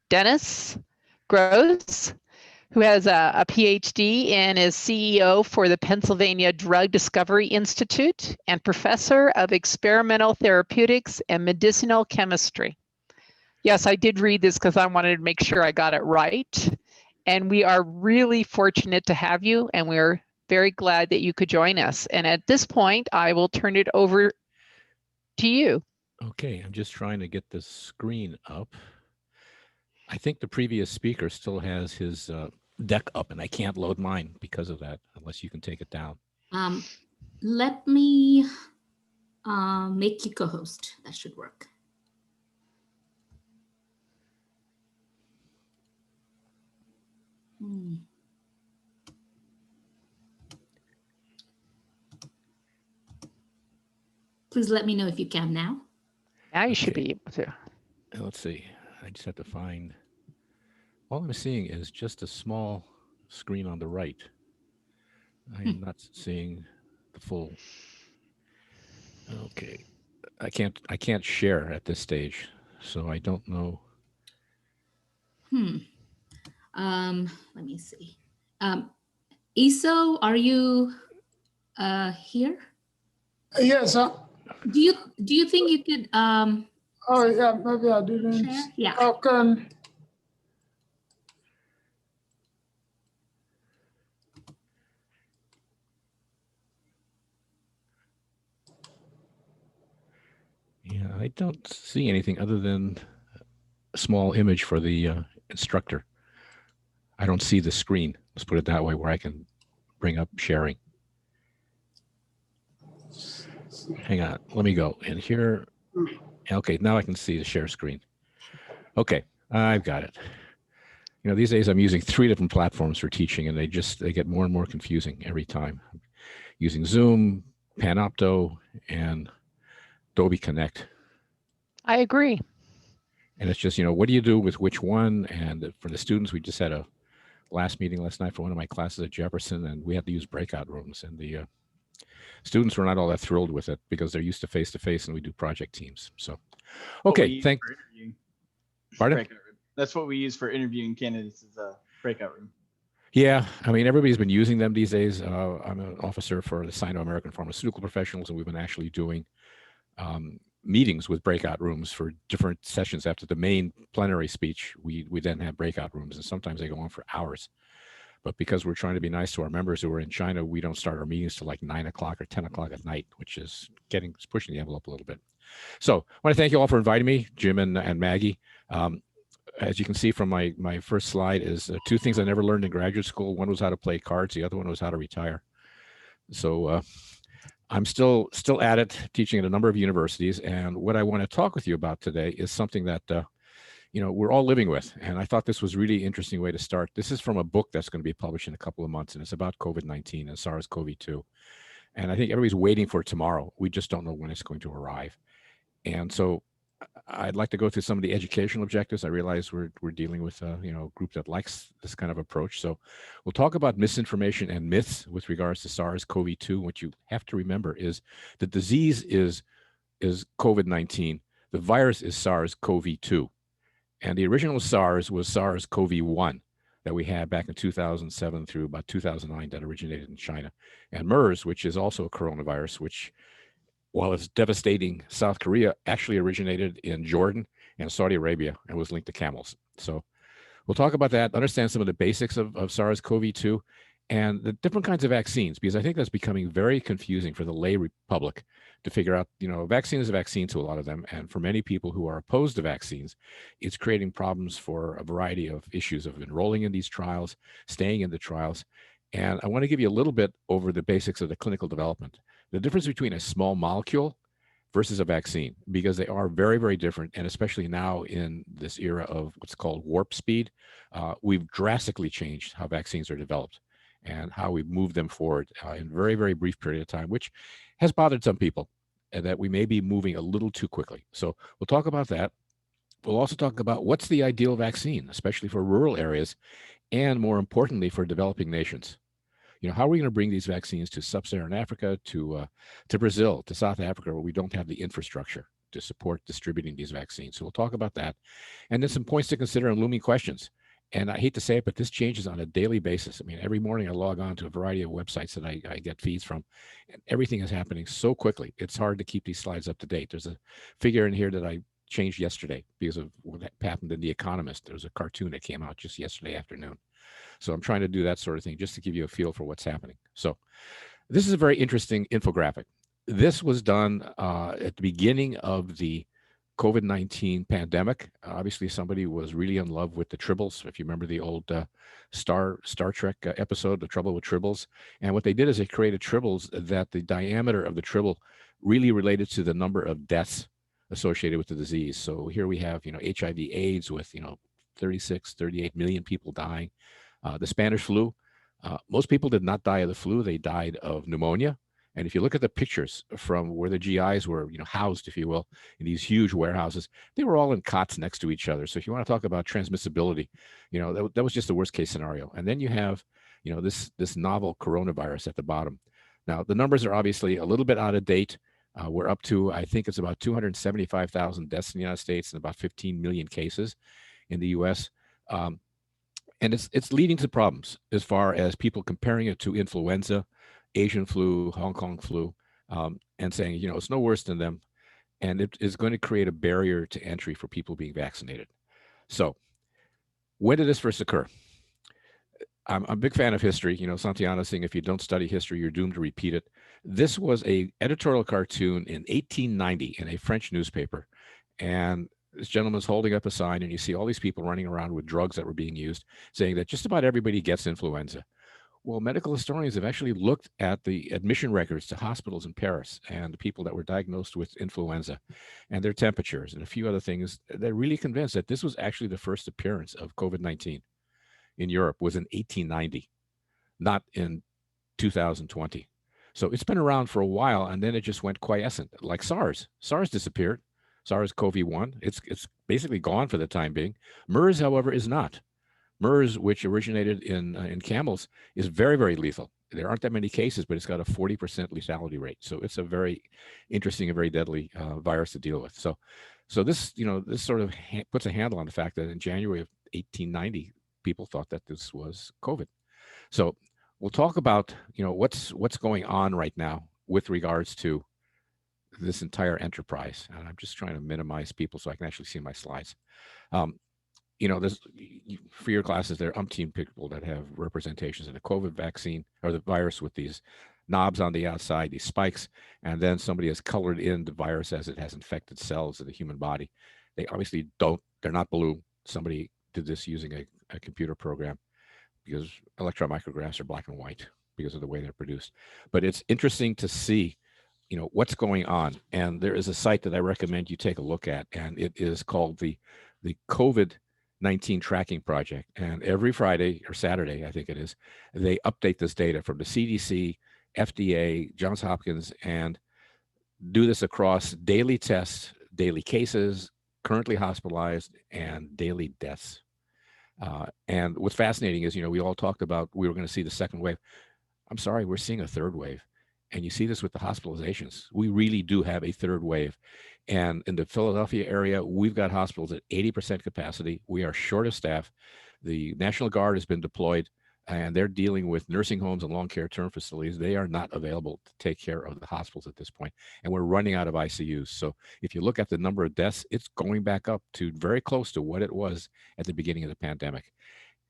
Dennis Gross, who has a PhD and is CEO for the Pennsylvania Drug Discovery Institute and professor of experimental therapeutics and medicinal chemistry. Yes, I did read this because I wanted to make sure I got it right. And we are really fortunate to have you, and we're very glad that you could join us. And at this point, I will turn it over to you. Okay, I'm just trying to get the screen up. I think the previous speaker still has his deck up, and I can't load mine because of that, unless you can take it down. Let me make you co-host. That should work. Please let me know if you can now. Now you should be able to. Let's see. I just have to find. All I'm seeing is just a small screen on the right. I am not seeing the full. Okay, I can't share at this stage, so I don't know. Let me see. Iso, are you here? Yes. Do you think you could? Oh yeah, maybe I didn't. Share? Yeah. Okay. Yeah, I don't see anything other than a small image for the instructor. I don't see the screen. Let's put it that way, where I can bring up sharing. Hang on, let me go in here. Okay, now I can see the share screen. Okay, I've got it. You know, these days I'm using 3 different platforms for teaching, and they get more and more confusing every time. I'm using Zoom, Panopto, and Adobe Connect. I agree. And it's just, what do you do with which one? And for the students, we just had a last meeting last night for one of my classes at Jefferson, and we had to use breakout rooms. And the students were not all that thrilled with it because they're used to face-to-face, and we do project teams. So, okay, thank you. Pardon? That's what we use for interviewing candidates, is a breakout room. Yeah, I mean, everybody's been using them these days. I'm an officer for the Sino-American Pharmaceutical Professionals, and we've been actually doing meetings with breakout rooms for different sessions. After the main plenary speech, we then have breakout rooms, and sometimes they go on for hours. But because we're trying to be nice to our members who are in China, we don't start our meetings till like 9 o'clock or 10 o'clock at night, which is pushing the envelope a little bit. So I want to thank you all for inviting me, Jim and Maggie. As you can see from my first slide is 2 things I never learned in graduate school. One was how to play cards. The other one was how to retire. So I'm still at it, teaching at a number of universities. And what I want to talk with you about today is something that, we're all living with. And I thought this was a really interesting way to start. This is from a book that's going to be published in a couple of months, and it's about COVID-19 and SARS-CoV-2. And I think everybody's waiting for tomorrow. We just don't know when it's going to arrive. And so I'd like to go through some of the educational objectives. I realize we're dealing with a group that likes this kind of approach. So we'll talk about misinformation and myths with regards to SARS-CoV-2. What you have to remember is the disease is COVID-19. The virus is SARS-CoV-2. And the original SARS was SARS-CoV-1 that we had back in 2007 through about 2009 that originated in China. And MERS, which is also a coronavirus, which, while it's devastating South Korea, actually originated in Jordan and Saudi Arabia and was linked to camels. So we'll talk about that, understand some of the basics of SARS-CoV-2 and the different kinds of vaccines, because I think that's becoming very confusing for the lay public to figure out, a vaccine is a vaccine to a lot of them. And for many people who are opposed to vaccines, it's creating problems for a variety of issues of enrolling in these trials, staying in the trials. And I want to give you a little bit over the basics of the clinical development. The difference between a small molecule versus a vaccine, because they are very, very different. And especially now in this era of what's called warp speed, we've drastically changed how vaccines are developed and how we move them forward in a very, very brief period of time, which has bothered some people, and that we may be moving a little too quickly. So we'll talk about that. We'll also talk about what's the ideal vaccine, especially for rural areas, and more importantly, for developing nations. How are we going to bring these vaccines to sub-Saharan Africa, to Brazil, to South Africa, where we don't have the infrastructure? to support distributing these vaccines. So we'll talk about that. And then some points to consider and looming questions. And I hate to say it, but this changes on a daily basis. I mean, every morning I log on to a variety of websites that I get feeds from, and everything is happening so quickly. It's hard to keep these slides up to date. There's a figure in here that I changed yesterday because of what happened in The Economist. There was a cartoon that came out just yesterday afternoon. So I'm trying to do that sort of thing just to give you a feel for what's happening. So this is a very interesting infographic. This was done at the beginning of the COVID-19 pandemic. Obviously, somebody was really in love with the tribbles. If you remember the old Star Trek episode, The Trouble with Tribbles. And what they did is they created tribbles that the diameter of the tribble really related to the number of deaths associated with the disease. So here we have, HIV/AIDS with, 36, 38 million people dying. The Spanish flu, most people did not die of the flu. They died of pneumonia. And if you look at the pictures from where the GIs were, housed, if you will, in these huge warehouses, they were all in cots next to each other. So if you want to talk about transmissibility, that was just the worst case scenario. And then you have, this novel coronavirus at the bottom. Now, the numbers are obviously a little bit out of date. We're up to, I think it's about 275,000 deaths in the United States and about 15 million cases in the US. And it's leading to problems as far as people comparing it to influenza, Asian flu, Hong Kong flu, and saying, it's no worse than them. And it is going to create a barrier to entry for people being vaccinated. So when did this first occur? I'm a big fan of history. Santayana saying, if you don't study history, you're doomed to repeat it. This was a editorial cartoon in 1890 in a French newspaper. And this gentleman's holding up a sign, and you see all these people running around with drugs that were being used, saying that just about everybody gets influenza. Well, medical historians have actually looked at the admission records to hospitals in Paris and the people that were diagnosed with influenza and their temperatures and a few other things. They're really convinced that this was actually the first appearance of COVID-19 in Europe was in 1890, not in 2020. So it's been around for a while, and then it just went quiescent, like SARS. SARS disappeared. SARS-CoV-1, it's basically gone for the time being. MERS, however, is not. MERS, which originated in camels, is very, very lethal. There aren't that many cases, but it's got a 40% lethality rate. So it's a very interesting and very deadly virus to deal with. So this, this sort of puts a handle on the fact that in January of 1890, people thought that this was COVID. So we'll talk about, what's going on right now with regards to this entire enterprise. And I'm just trying to minimize people so I can actually see my slides. There's, for your classes, there are umpteen people that have representations of the COVID vaccine or the virus with these knobs on the outside, these spikes, and then somebody has colored in the virus as it has infected cells of the human body. They obviously they're not blue. Somebody did this using a computer program because electron micrographs are black and white because of the way they're produced. But it's interesting to see, what's going on. And there is a site that I recommend you take a look at, and it is called the COVID-19 Tracking Project. And every Friday or Saturday, I think it is, they update this data from the CDC, FDA, Johns Hopkins, and do this across daily tests, daily cases, currently hospitalized, and daily deaths. And what's fascinating is, we all talked about we were going to see the second wave. I'm sorry, we're seeing a third wave. And you see this with the hospitalizations. We really do have a third wave. And in the Philadelphia area, we've got hospitals at 80% capacity. We are short of staff. The National Guard has been deployed, and they're dealing with nursing homes and long care term facilities. They are not available to take care of the hospitals at this point. And we're running out of ICUs. So if you look at the number of deaths, it's going back up to very close to what it was at the beginning of the pandemic.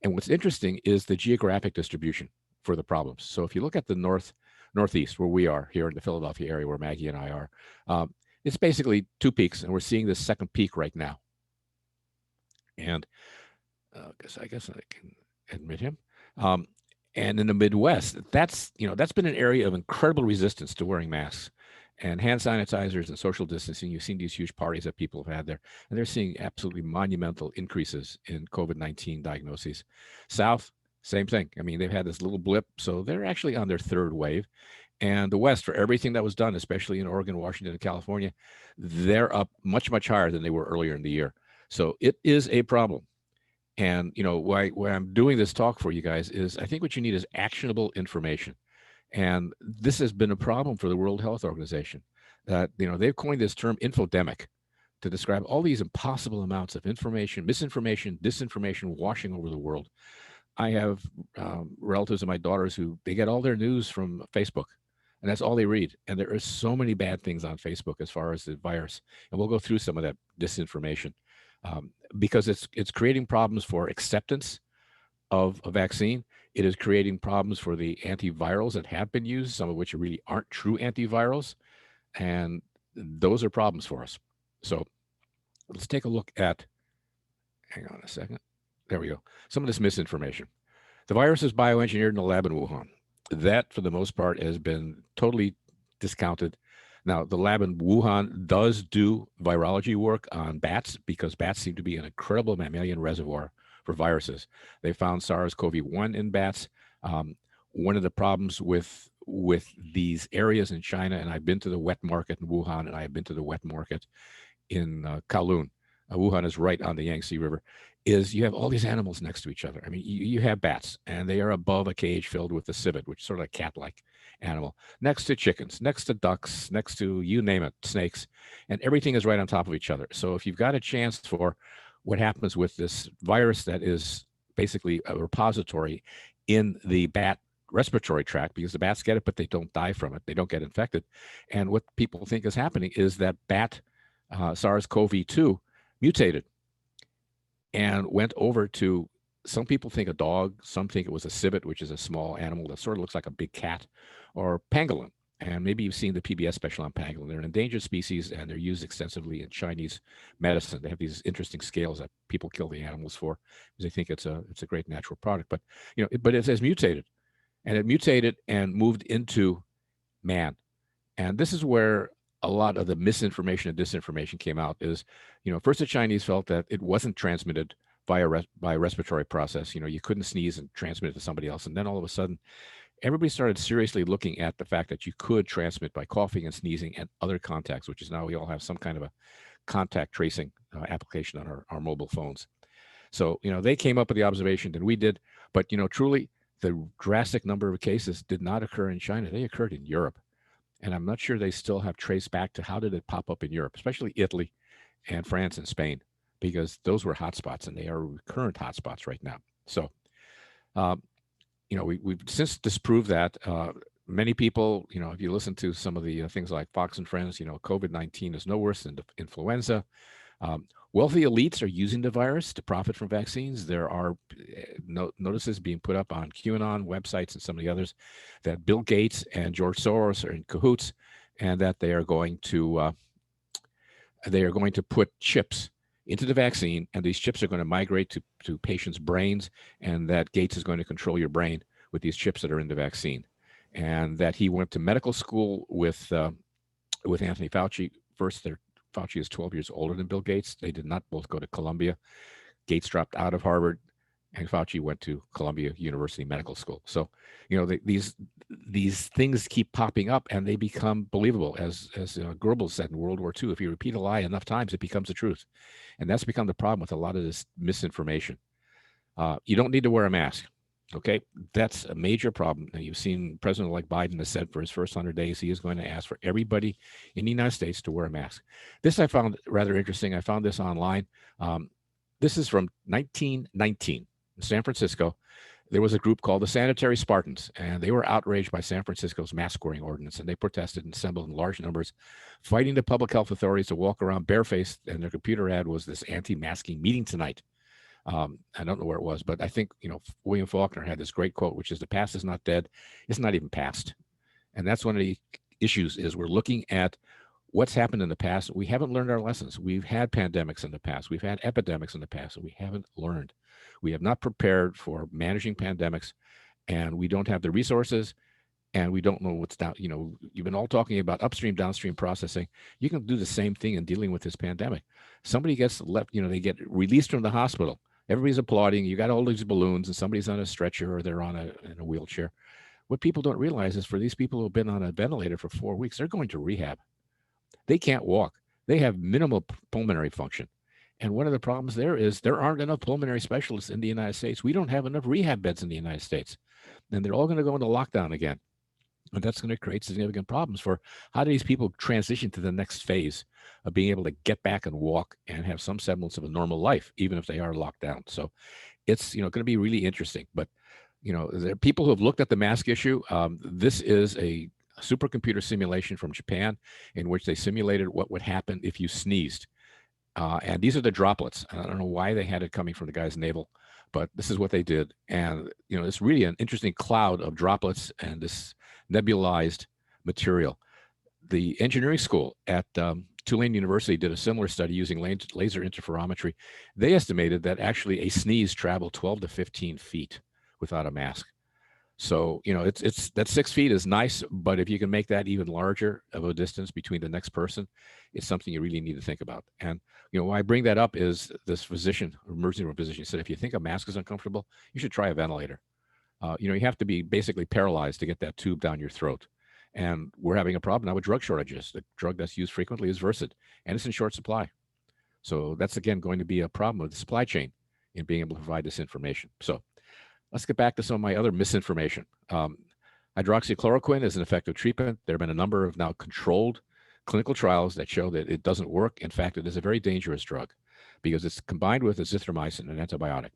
And what's interesting is the geographic distribution for the problems. So if you look at the northeast, where we are here in the Philadelphia area, where Maggie and I are, it's basically two peaks, and we're seeing this second peak right now. And I guess I can admit him. And in the Midwest, that's been an area of incredible resistance to wearing masks and hand sanitizers and social distancing. You've seen these huge parties that people have had there, and they're seeing absolutely monumental increases in COVID-19 diagnoses. South, same thing. I mean, they've had this little blip, so they're actually on their third wave. And the West, for everything that was done, especially in Oregon, Washington, and California, they're up much, much higher than they were earlier in the year. So it is a problem. And, why I'm doing this talk for you guys is I think what you need is actionable information. And this has been a problem for the World Health Organization. They've coined this term infodemic. to describe all these impossible amounts of information, misinformation, disinformation washing over the world. I have relatives of my daughters who they get all their news from Facebook, and that's all they read. And there are so many bad things on Facebook as far as the virus, and we'll go through some of that disinformation because it's creating problems for acceptance of a vaccine. It is creating problems for the antivirals that have been used, some of which really aren't true antivirals, and those are problems for us. So let's take a look at, hang on a second. There we go. Some of this misinformation. The virus is bioengineered in a lab in Wuhan. That, for the most part, has been totally discounted. Now, the lab in Wuhan does do virology work on bats because bats seem to be an incredible mammalian reservoir for viruses. They found SARS-CoV-1 in bats. One of the problems with these areas in China, and I've been to the wet market in Wuhan, and I've been to the wet market in Kowloon. Wuhan is right on the Yangtze River, is you have all these animals next to each other. I mean, you have bats, and they are above a cage filled with the civet, which is sort of a cat-like animal, next to chickens, next to ducks, next to, you name it, snakes, and everything is right on top of each other. So if you've got a chance for what happens with this virus that is basically a repository in the bat respiratory tract, because the bats get it, but they don't die from it. They don't get infected. And what people think is happening is that bat SARS-CoV-2 mutated and went over to, some people think a dog, some think it was a civet, which is a small animal that sort of looks like a big cat, or pangolin. And maybe you've seen the PBS special on pangolin. They're an endangered species, and they're used extensively in Chinese medicine. They have these interesting scales that people kill the animals for because they think it's a great natural product. But but it has mutated, and it mutated and moved into man. And this is where a lot of the misinformation and disinformation came out. Is first the Chinese felt that it wasn't transmitted by respiratory process. You couldn't sneeze and transmit it to somebody else, and then all of a sudden, everybody started seriously looking at the fact that you could transmit by coughing and sneezing and other contacts, which is now we all have some kind of a contact tracing application on our mobile phones. So, they came up with the observation that we did, but, truly the drastic number of cases did not occur in China. They occurred in Europe. And I'm not sure they still have traced back to how did it pop up in Europe, especially Italy and France and Spain, because those were hotspots and they are recurrent hotspots right now. So, we've since disproved that. Many people, if you listen to some of the things like Fox and Friends, COVID-19 is no worse than influenza. Wealthy elites are using the virus to profit from vaccines. There are notices being put up on QAnon websites and some of the others that Bill Gates and George Soros are in cahoots, and that they are going to put chips into the vaccine, and these chips are going to migrate to patients' brains, and that Gates is going to control your brain with these chips that are in the vaccine, and that he went to medical school with Anthony Fauci. First, Fauci is 12 years older than Bill Gates. They did not both go to Columbia. Gates dropped out of Harvard, and Fauci went to Columbia University Medical School. So, these things keep popping up, and they become believable. As Goebbels said in World War II, if you repeat a lie enough times, it becomes the truth. And that's become the problem with a lot of this misinformation. You don't need to wear a mask. Okay, that's a major problem. Now, you've seen President-elect Biden has said for his first 100 days, he is going to ask for everybody in the United States to wear a mask. This I found rather interesting. I found this online. This is from 1919 in San Francisco. There was a group called the Sanitary Spartans, and they were outraged by San Francisco's mask-wearing ordinance, and they protested and assembled in large numbers, fighting the public health authorities to walk around barefaced, and their computer ad was this anti-masking meeting tonight. I don't know where it was, but I think, William Faulkner had this great quote, which is the past is not dead. It's not even past. And that's one of the issues is we're looking at what's happened in the past. We haven't learned our lessons. We've had pandemics in the past. We've had epidemics in the past, and we haven't learned. We have not prepared for managing pandemics, and we don't have the resources, and we don't know what's down. You've been all talking about upstream, downstream processing. You can do the same thing in dealing with this pandemic. Somebody gets left, they get released from the hospital. Everybody's applauding. You got all these balloons, and somebody's on a stretcher or they're in a wheelchair. What people don't realize is for these people who have been on a ventilator for 4 weeks, they're going to rehab. They can't walk. They have minimal pulmonary function. And one of the problems there is there aren't enough pulmonary specialists in the United States. We don't have enough rehab beds in the United States. And they're all going to go into lockdown again. And that's going to create significant problems for how do these people transition to the next phase of being able to get back and walk and have some semblance of a normal life, even if they are locked down. So it's, going to be really interesting. But, there are people who have looked at the mask issue. This is a supercomputer simulation from Japan in which they simulated what would happen if you sneezed. And these are the droplets. I don't know why they had it coming from the guy's navel, but this is what they did. And, it's really an interesting cloud of droplets and this nebulized material. The engineering school at Tulane University did a similar study using laser interferometry. They estimated that actually a sneeze traveled 12 to 15 feet without a mask. So, it's that 6 feet is nice, but if you can make that even larger of a distance between the next person, it's something you really need to think about. And, why I bring that up is this physician, emergency room physician, said, if you think a mask is uncomfortable, you should try a ventilator. You have to be basically paralyzed to get that tube down your throat. And we're having a problem now with drug shortages. The drug that's used frequently is Versed, and it's in short supply. So that's, again, going to be a problem with the supply chain in being able to provide this information. So let's get back to some of my other misinformation. Hydroxychloroquine is an effective treatment. There have been a number of now controlled clinical trials that show that it doesn't work. In fact, it is a very dangerous drug because it's combined with azithromycin, an antibiotic.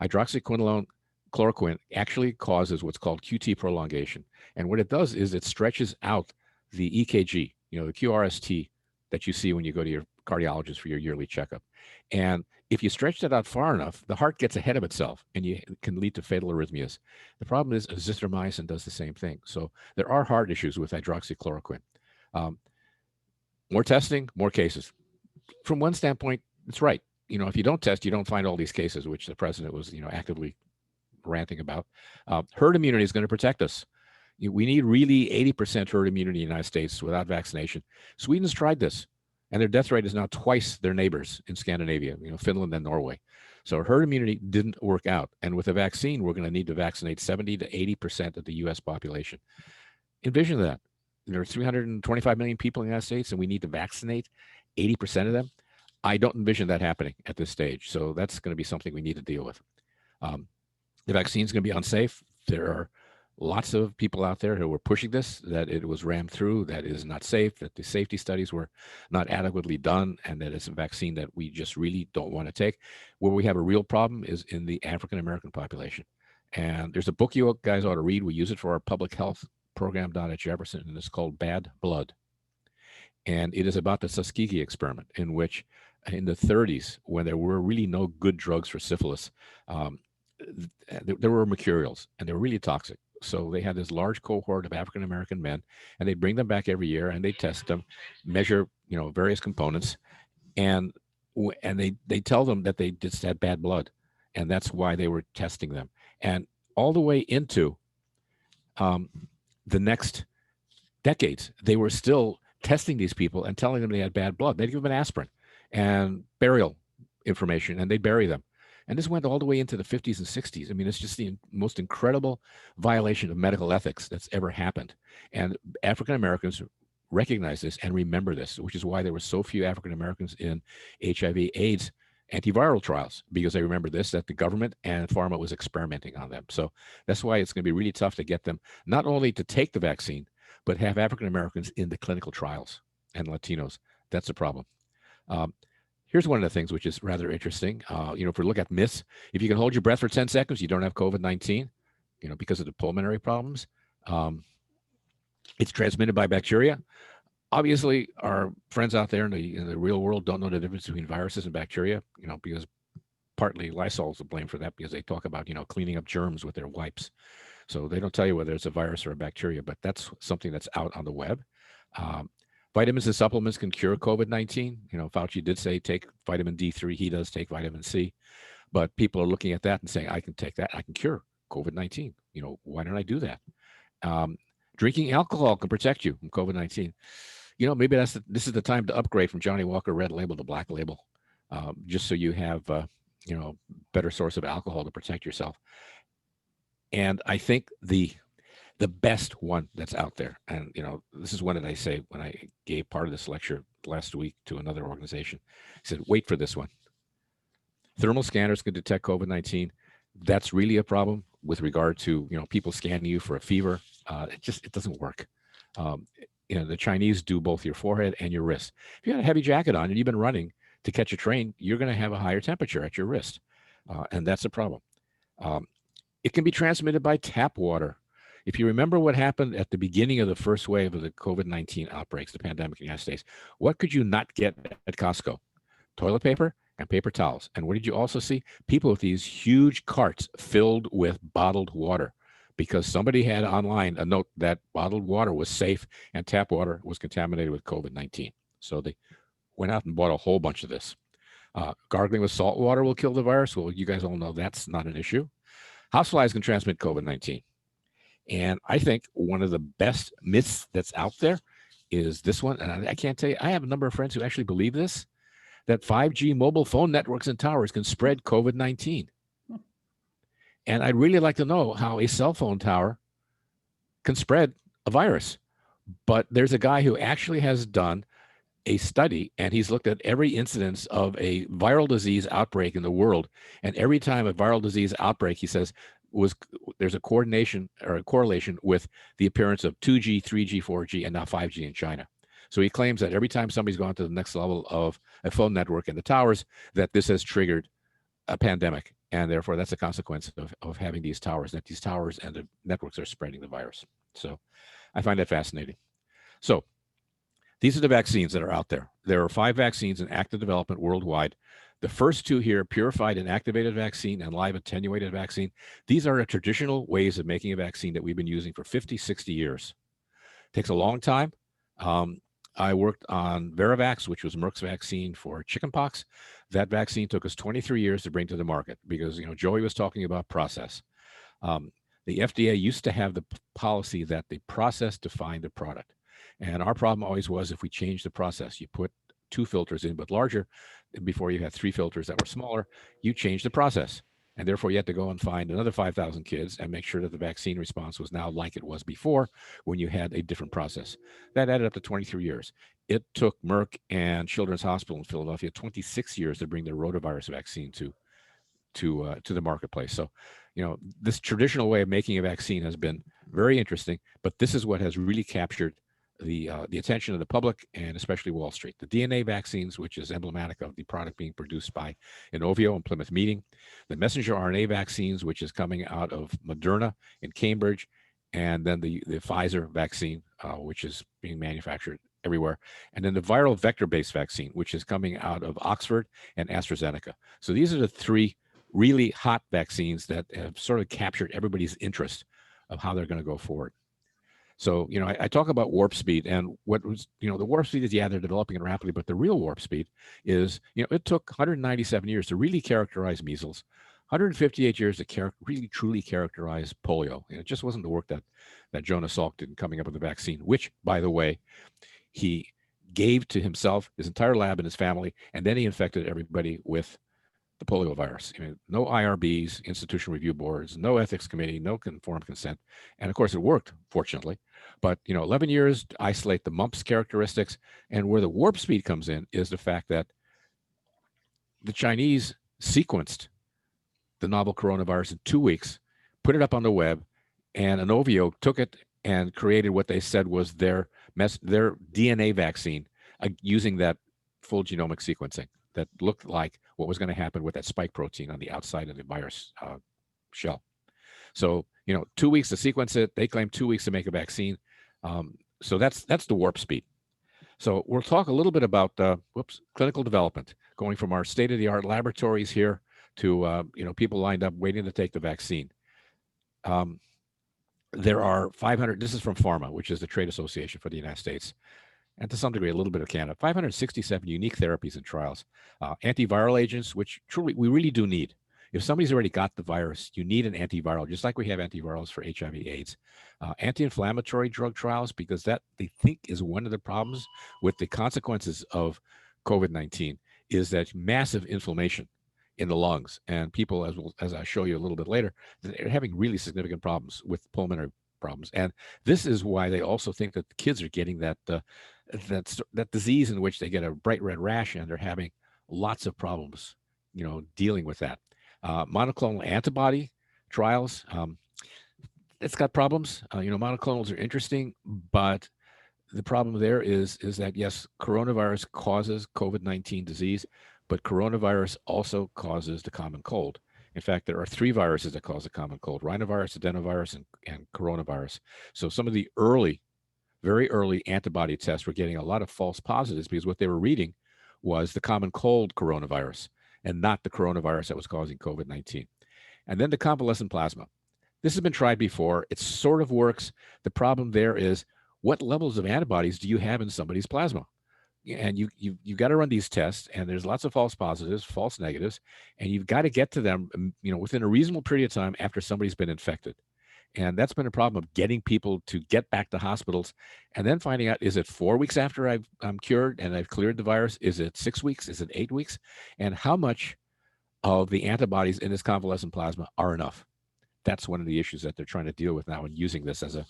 Hydroxychloroquine actually causes what's called QT prolongation. And what it does is it stretches out the EKG, the QRST that you see when you go to your cardiologist for your yearly checkup. And if you stretch that out far enough, the heart gets ahead of itself and you can lead to fatal arrhythmias. The problem is azithromycin does the same thing. So there are heart issues with hydroxychloroquine. More testing, more cases. From one standpoint, it's right. If you don't test, you don't find all these cases, which the president was, actively ranting about. Herd immunity is going to protect us. We need really 80% herd immunity in the United States without vaccination. Sweden's tried this, and their death rate is now twice their neighbors in Scandinavia, Finland and Norway. So herd immunity didn't work out. And with a vaccine, we're going to need to vaccinate 70 to 80% of the US population. Envision that. There are 325 million people in the United States, and we need to vaccinate 80% of them. I don't envision that happening at this stage. So that's going to be something we need to deal with. The vaccine is going to be unsafe. There are lots of people out there who were pushing this, that it was rammed through, that it is not safe, that the safety studies were not adequately done, and that it's a vaccine that we just really don't want to take. Where we have a real problem is in the African-American population. And there's a book you guys ought to read. We use it for our public health program down at Jefferson, and it's called Bad Blood. And it is about the Tuskegee experiment, in which in the 30s, when there were really no good drugs for syphilis, there were mercurials, and they were really toxic. So they had this large cohort of African-American men, and they'd bring them back every year, and they'd test them, measure, various components, and they tell them that they just had bad blood, and that's why they were testing them. And all the way into the next decades, they were still testing these people and telling them they had bad blood. They'd give them an aspirin and burial information, and they'd bury them. And this went all the way into the 50s and 60s. I mean, it's just the most incredible violation of medical ethics that's ever happened. And African Americans recognize this and remember this, which is why there were so few African Americans in HIV/AIDS antiviral trials, because they remember this, that the government and pharma was experimenting on them. So that's why it's going to be really tough to get them not only to take the vaccine, but have African Americans in the clinical trials, and Latinos. That's a problem. Here's one of the things which is rather interesting. If we look at myths, if you can hold your breath for 10 seconds, you don't have COVID-19, because of the pulmonary problems. It's transmitted by bacteria. Obviously, our friends out there in the real world don't know the difference between viruses and bacteria, because partly Lysol's to blame for that, because they talk about, cleaning up germs with their wipes. So they don't tell you whether it's a virus or a bacteria, but that's something that's out on the web. Vitamins and supplements can cure COVID-19. Fauci did say take vitamin D3. He does take vitamin C. But people are looking at that and saying, I can take that. I can cure COVID-19. Why don't I do that? Drinking alcohol can protect you from COVID-19. Maybe this is the time to upgrade from Johnny Walker Red Label to Black Label, just so you have, better source of alcohol to protect yourself. And I think the best one that's out there, and this is one that I say when I gave part of this lecture last week to another organization, I said, wait for this one. Thermal scanners can detect COVID-19. That's really a problem with regard to people scanning you for a fever It doesn't work. The Chinese do both your forehead and your wrist. If you got a heavy jacket on and you've been running to catch a train, you're going to have a higher temperature at your wrist, and that's a problem. It can be transmitted by tap water. If you remember what happened at the beginning of the first wave of the COVID-19 outbreaks, the pandemic in the United States, what could you not get at Costco? Toilet paper and paper towels. And what did you also see? People with these huge carts filled with bottled water, because somebody had online a note that bottled water was safe and tap water was contaminated with COVID-19. So they went out and bought a whole bunch of this. Gargling with salt water will kill the virus. Well, you guys all know that's not an issue. Houseflies can transmit COVID-19. And I think one of the best myths that's out there is this one. And I can't tell you, I have a number of friends who actually believe this, that 5G mobile phone networks and towers can spread COVID-19. And I'd really like to know how a cell phone tower can spread a virus. But there's a guy who actually has done a study, and he's looked at every incidence of a viral disease outbreak in the world. And every time a viral disease outbreak, he says, there's a coordination or a correlation with the appearance of 2G, 3G, 4G, and now 5G in China. So he claims that every time somebody's gone to the next level of a phone network and the towers, that this has triggered a pandemic. And therefore, that's a consequence of having these towers, that these towers and the networks are spreading the virus. So I find that fascinating. So these are the vaccines that are out there. There are 5 vaccines in active development worldwide. The first 2 here, purified and activated vaccine and live attenuated vaccine. These are the traditional ways of making a vaccine that we've been using for 50, 60 years. Takes a long time. I worked on Veravax, which was Merck's vaccine for chickenpox. That vaccine took us 23 years to bring to the market because, Joey was talking about process. The FDA used to have the policy that the process defined the product. And our problem always was if we changed the process, you put 2 filters in, but larger, before you had 3 filters that were smaller, you changed the process. And therefore, you had to go and find another 5,000 kids and make sure that the vaccine response was now like it was before when you had a different process. That added up to 23 years. It took Merck and Children's Hospital in Philadelphia 26 years to bring their rotavirus vaccine to the marketplace. So, this traditional way of making a vaccine has been very interesting, but this is what has really captured the attention of the public and especially Wall Street. The DNA vaccines, which is emblematic of the product being produced by Inovio and Plymouth Meeting. The messenger RNA vaccines, which is coming out of Moderna in Cambridge. And then the Pfizer vaccine, which is being manufactured everywhere. And then the viral vector-based vaccine, which is coming out of Oxford and AstraZeneca. So these are the 3 really hot vaccines that have sort of captured everybody's interest of how they're going to go forward. So, I talk about warp speed, and what was, the warp speed is, they're developing it rapidly, but the real warp speed is, it took 197 years to really characterize measles, 158 years to really truly characterize polio. And it just wasn't the work that Jonas Salk did in coming up with the vaccine, which, by the way, he gave to himself, his entire lab, and his family, and then he infected everybody with the polio virus. No IRBs, institutional review boards, no ethics committee, no informed consent. And of course it worked, fortunately. But, 11 years to isolate the mumps characteristics. And where the warp speed comes in is the fact that the Chinese sequenced the novel coronavirus in 2 weeks, put it up on the web, and Inovio took it and created what they said was their DNA vaccine using that full genomic sequencing that looked like what was going to happen with that spike protein on the outside of the virus shell. So, 2 weeks to sequence it. They claim 2 weeks to make a vaccine. So that's the warp speed. So we'll talk a little bit about clinical development, going from our state-of-the-art laboratories here to people lined up waiting to take the vaccine. There are 500. This is from PhRMA, which is the trade association for the United States, and to some degree a little bit of Canada. 567 unique therapies and trials, antiviral agents, which truly we really do need. If somebody's already got the virus, you need an antiviral, just like we have antivirals for HIV/AIDS. Anti-inflammatory drug trials, because that they think is one of the problems with the consequences of COVID-19, is that massive inflammation in the lungs, and people, as I show you a little bit later, they're having really significant problems with pulmonary problems. And this is why they also think that the kids are getting that disease in which they get a bright red rash, and they're having lots of problems, dealing with that. Monoclonal antibody trials. it's got problems. Monoclonals are interesting, but the problem there is that, yes, coronavirus causes COVID-19 disease, but coronavirus also causes the common cold. In fact, there are 3 viruses that cause the common cold: rhinovirus, adenovirus, and coronavirus. So some of the very early antibody tests were getting a lot of false positives because what they were reading was the common cold coronavirus and not the coronavirus that was causing COVID-19. And then the convalescent plasma. This has been tried before. It sort of works. The problem there is, what levels of antibodies do you have in somebody's plasma? And you've got to run these tests, and there's lots of false positives, false negatives, and you've got to get to them, within a reasonable period of time after somebody's been infected. And that's been a problem of getting people to get back to hospitals and then finding out, is it 4 weeks after I'm cured and I've cleared the virus? Is it 6 weeks? Is it 8 weeks? And how much of the antibodies in this convalescent plasma are enough? That's one of the issues that they're trying to deal with now in using this as a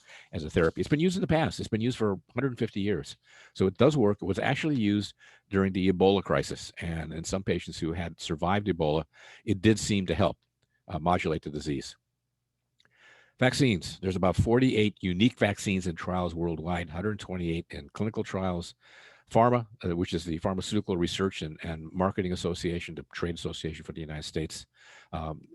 therapy. It's been used in the past. It's been used for 150 years. So it does work. It was actually used during the Ebola crisis. And in some patients who had survived Ebola, it did seem to help modulate the disease. Vaccines. There's about 48 unique vaccines in trials worldwide, 128 in clinical trials. PhRMA, which is the Pharmaceutical Research and Marketing Association, the trade association for the United States.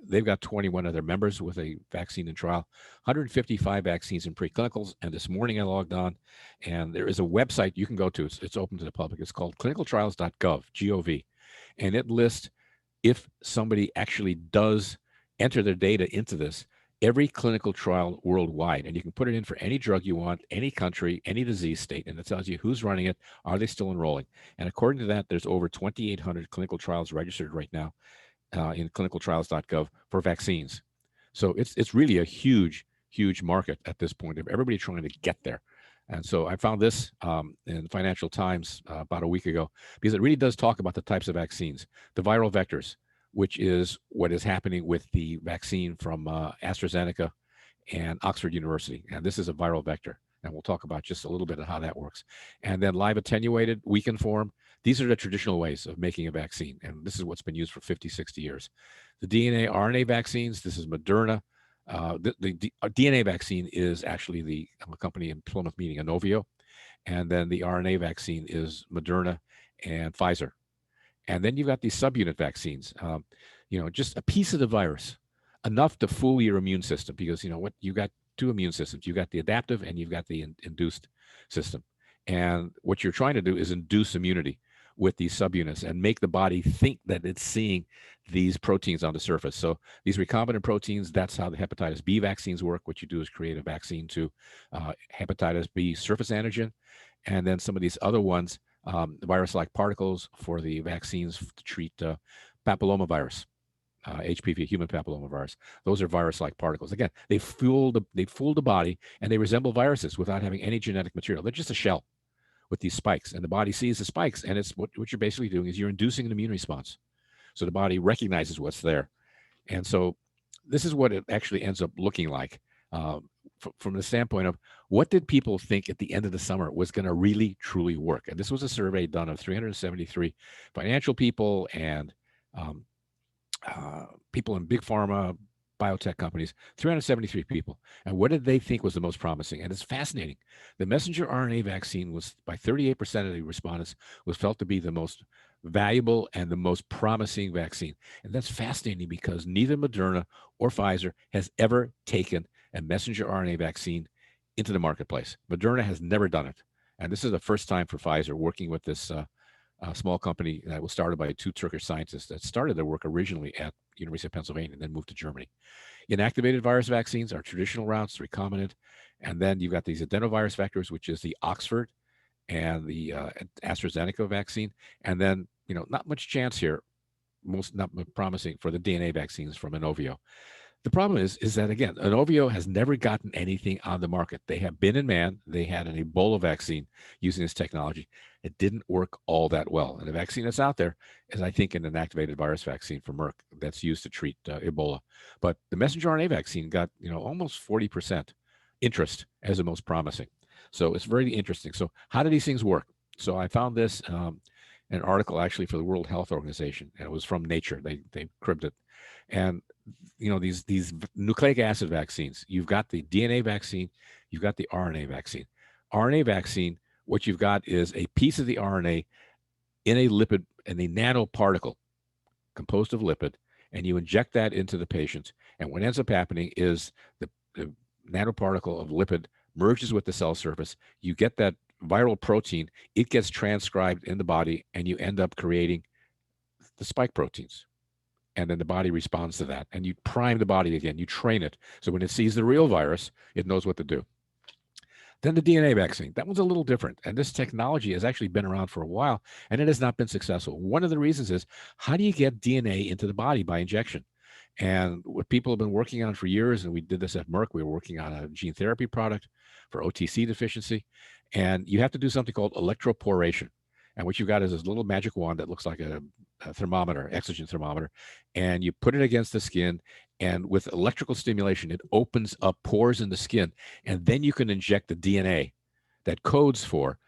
They've got 21 of their members with a vaccine in trial, 155 vaccines in preclinicals. And this morning I logged on, and there is a website you can go to. It's open to the public. It's called clinicaltrials.gov, G-O-V. And it lists, if somebody actually does enter their data into this, every clinical trial worldwide, and you can put it in for any drug you want, any country, any disease state, and it tells you who's running it, are they still enrolling. And according to that, there's over 2,800 clinical trials registered right now in clinicaltrials.gov for vaccines. So it's really a huge market at this point of everybody trying to get there. And so I found this in the Financial Times about a week ago, because it really does talk about the types of vaccines, the viral vectors, which is what is happening with the vaccine from AstraZeneca and Oxford University. And this is a viral vector. And we'll talk about just a little bit of how that works. And then live attenuated, weakened form. These are the traditional ways of making a vaccine. And this is what's been used for 50, 60 years. The DNA, RNA vaccines, this is Moderna. The DNA vaccine is actually the company in Plymouth meeting, Inovio. And then the RNA vaccine is Moderna and Pfizer. And then you've got these subunit vaccines, just a piece of the virus, enough to fool your immune system, because you've got 2 immune systems. You've got the adaptive and you've got the induced system. And what you're trying to do is induce immunity with these subunits and make the body think that it's seeing these proteins on the surface. So these recombinant proteins, that's how the hepatitis B vaccines work. What you do is create a vaccine to hepatitis B surface antigen. And then some of these other ones, virus-like particles for the vaccines to treat papillomavirus, HPV, human papillomavirus. Those are virus-like particles. Again, they fool the body, and they resemble viruses without having any genetic material. They're just a shell with these spikes, and the body sees the spikes, and it's what you're basically doing is you're inducing an immune response. So the body recognizes what's there. And so this is what it actually ends up looking like. From the standpoint of, what did people think at the end of the summer was going to really, truly work? And this was a survey done of 373 financial people and people in big pharma, biotech companies, 373 people. And what did they think was the most promising? And it's fascinating. The messenger RNA vaccine was, by 38% of the respondents, was felt to be the most valuable and the most promising vaccine. And that's fascinating because neither Moderna or Pfizer has ever taken a messenger RNA vaccine into the marketplace. Moderna has never done it. And this is the first time for Pfizer working with this small company that was started by 2 Turkish scientists that started their work originally at University of Pennsylvania and then moved to Germany. Inactivated virus vaccines are traditional routes, recombinant. And then you've got these adenovirus vectors, which is the Oxford and the AstraZeneca vaccine. And then, not much chance here, not promising for the DNA vaccines from Inovio. The problem is that, again, Inovio has never gotten anything on the market. They have been in man. They had an Ebola vaccine using this technology. It didn't work all that well. And the vaccine that's out there is, I think, an inactivated virus vaccine from Merck that's used to treat Ebola. But the messenger RNA vaccine got, almost 40% interest as the most promising. So it's very interesting. So how do these things work? So I found this an article actually for the World Health Organization, and it was from Nature. They cribbed it. And these nucleic acid vaccines. You've got the DNA vaccine, you've got the RNA vaccine. RNA vaccine, what you've got is a piece of the RNA in a lipid, in a nanoparticle composed of lipid, and you inject that into the patient. And what ends up happening is the nanoparticle of lipid merges with the cell surface. You get that viral protein, it gets transcribed in the body, and you end up creating the spike proteins. And then the body responds to that. And you prime the body again, you train it. So when it sees the real virus, it knows what to do. Then the DNA vaccine, that one's a little different. And this technology has actually been around for a while, and it has not been successful. One of the reasons is, how do you get DNA into the body by injection? And what people have been working on for years, and we did this at Merck, we were working on a gene therapy product for OTC deficiency. And you have to do something called electroporation. And what you've got is this little magic wand that looks like a thermometer, oxygen thermometer, and you put it against the skin, and with electrical stimulation, it opens up pores in the skin, and then you can inject the DNA that codes for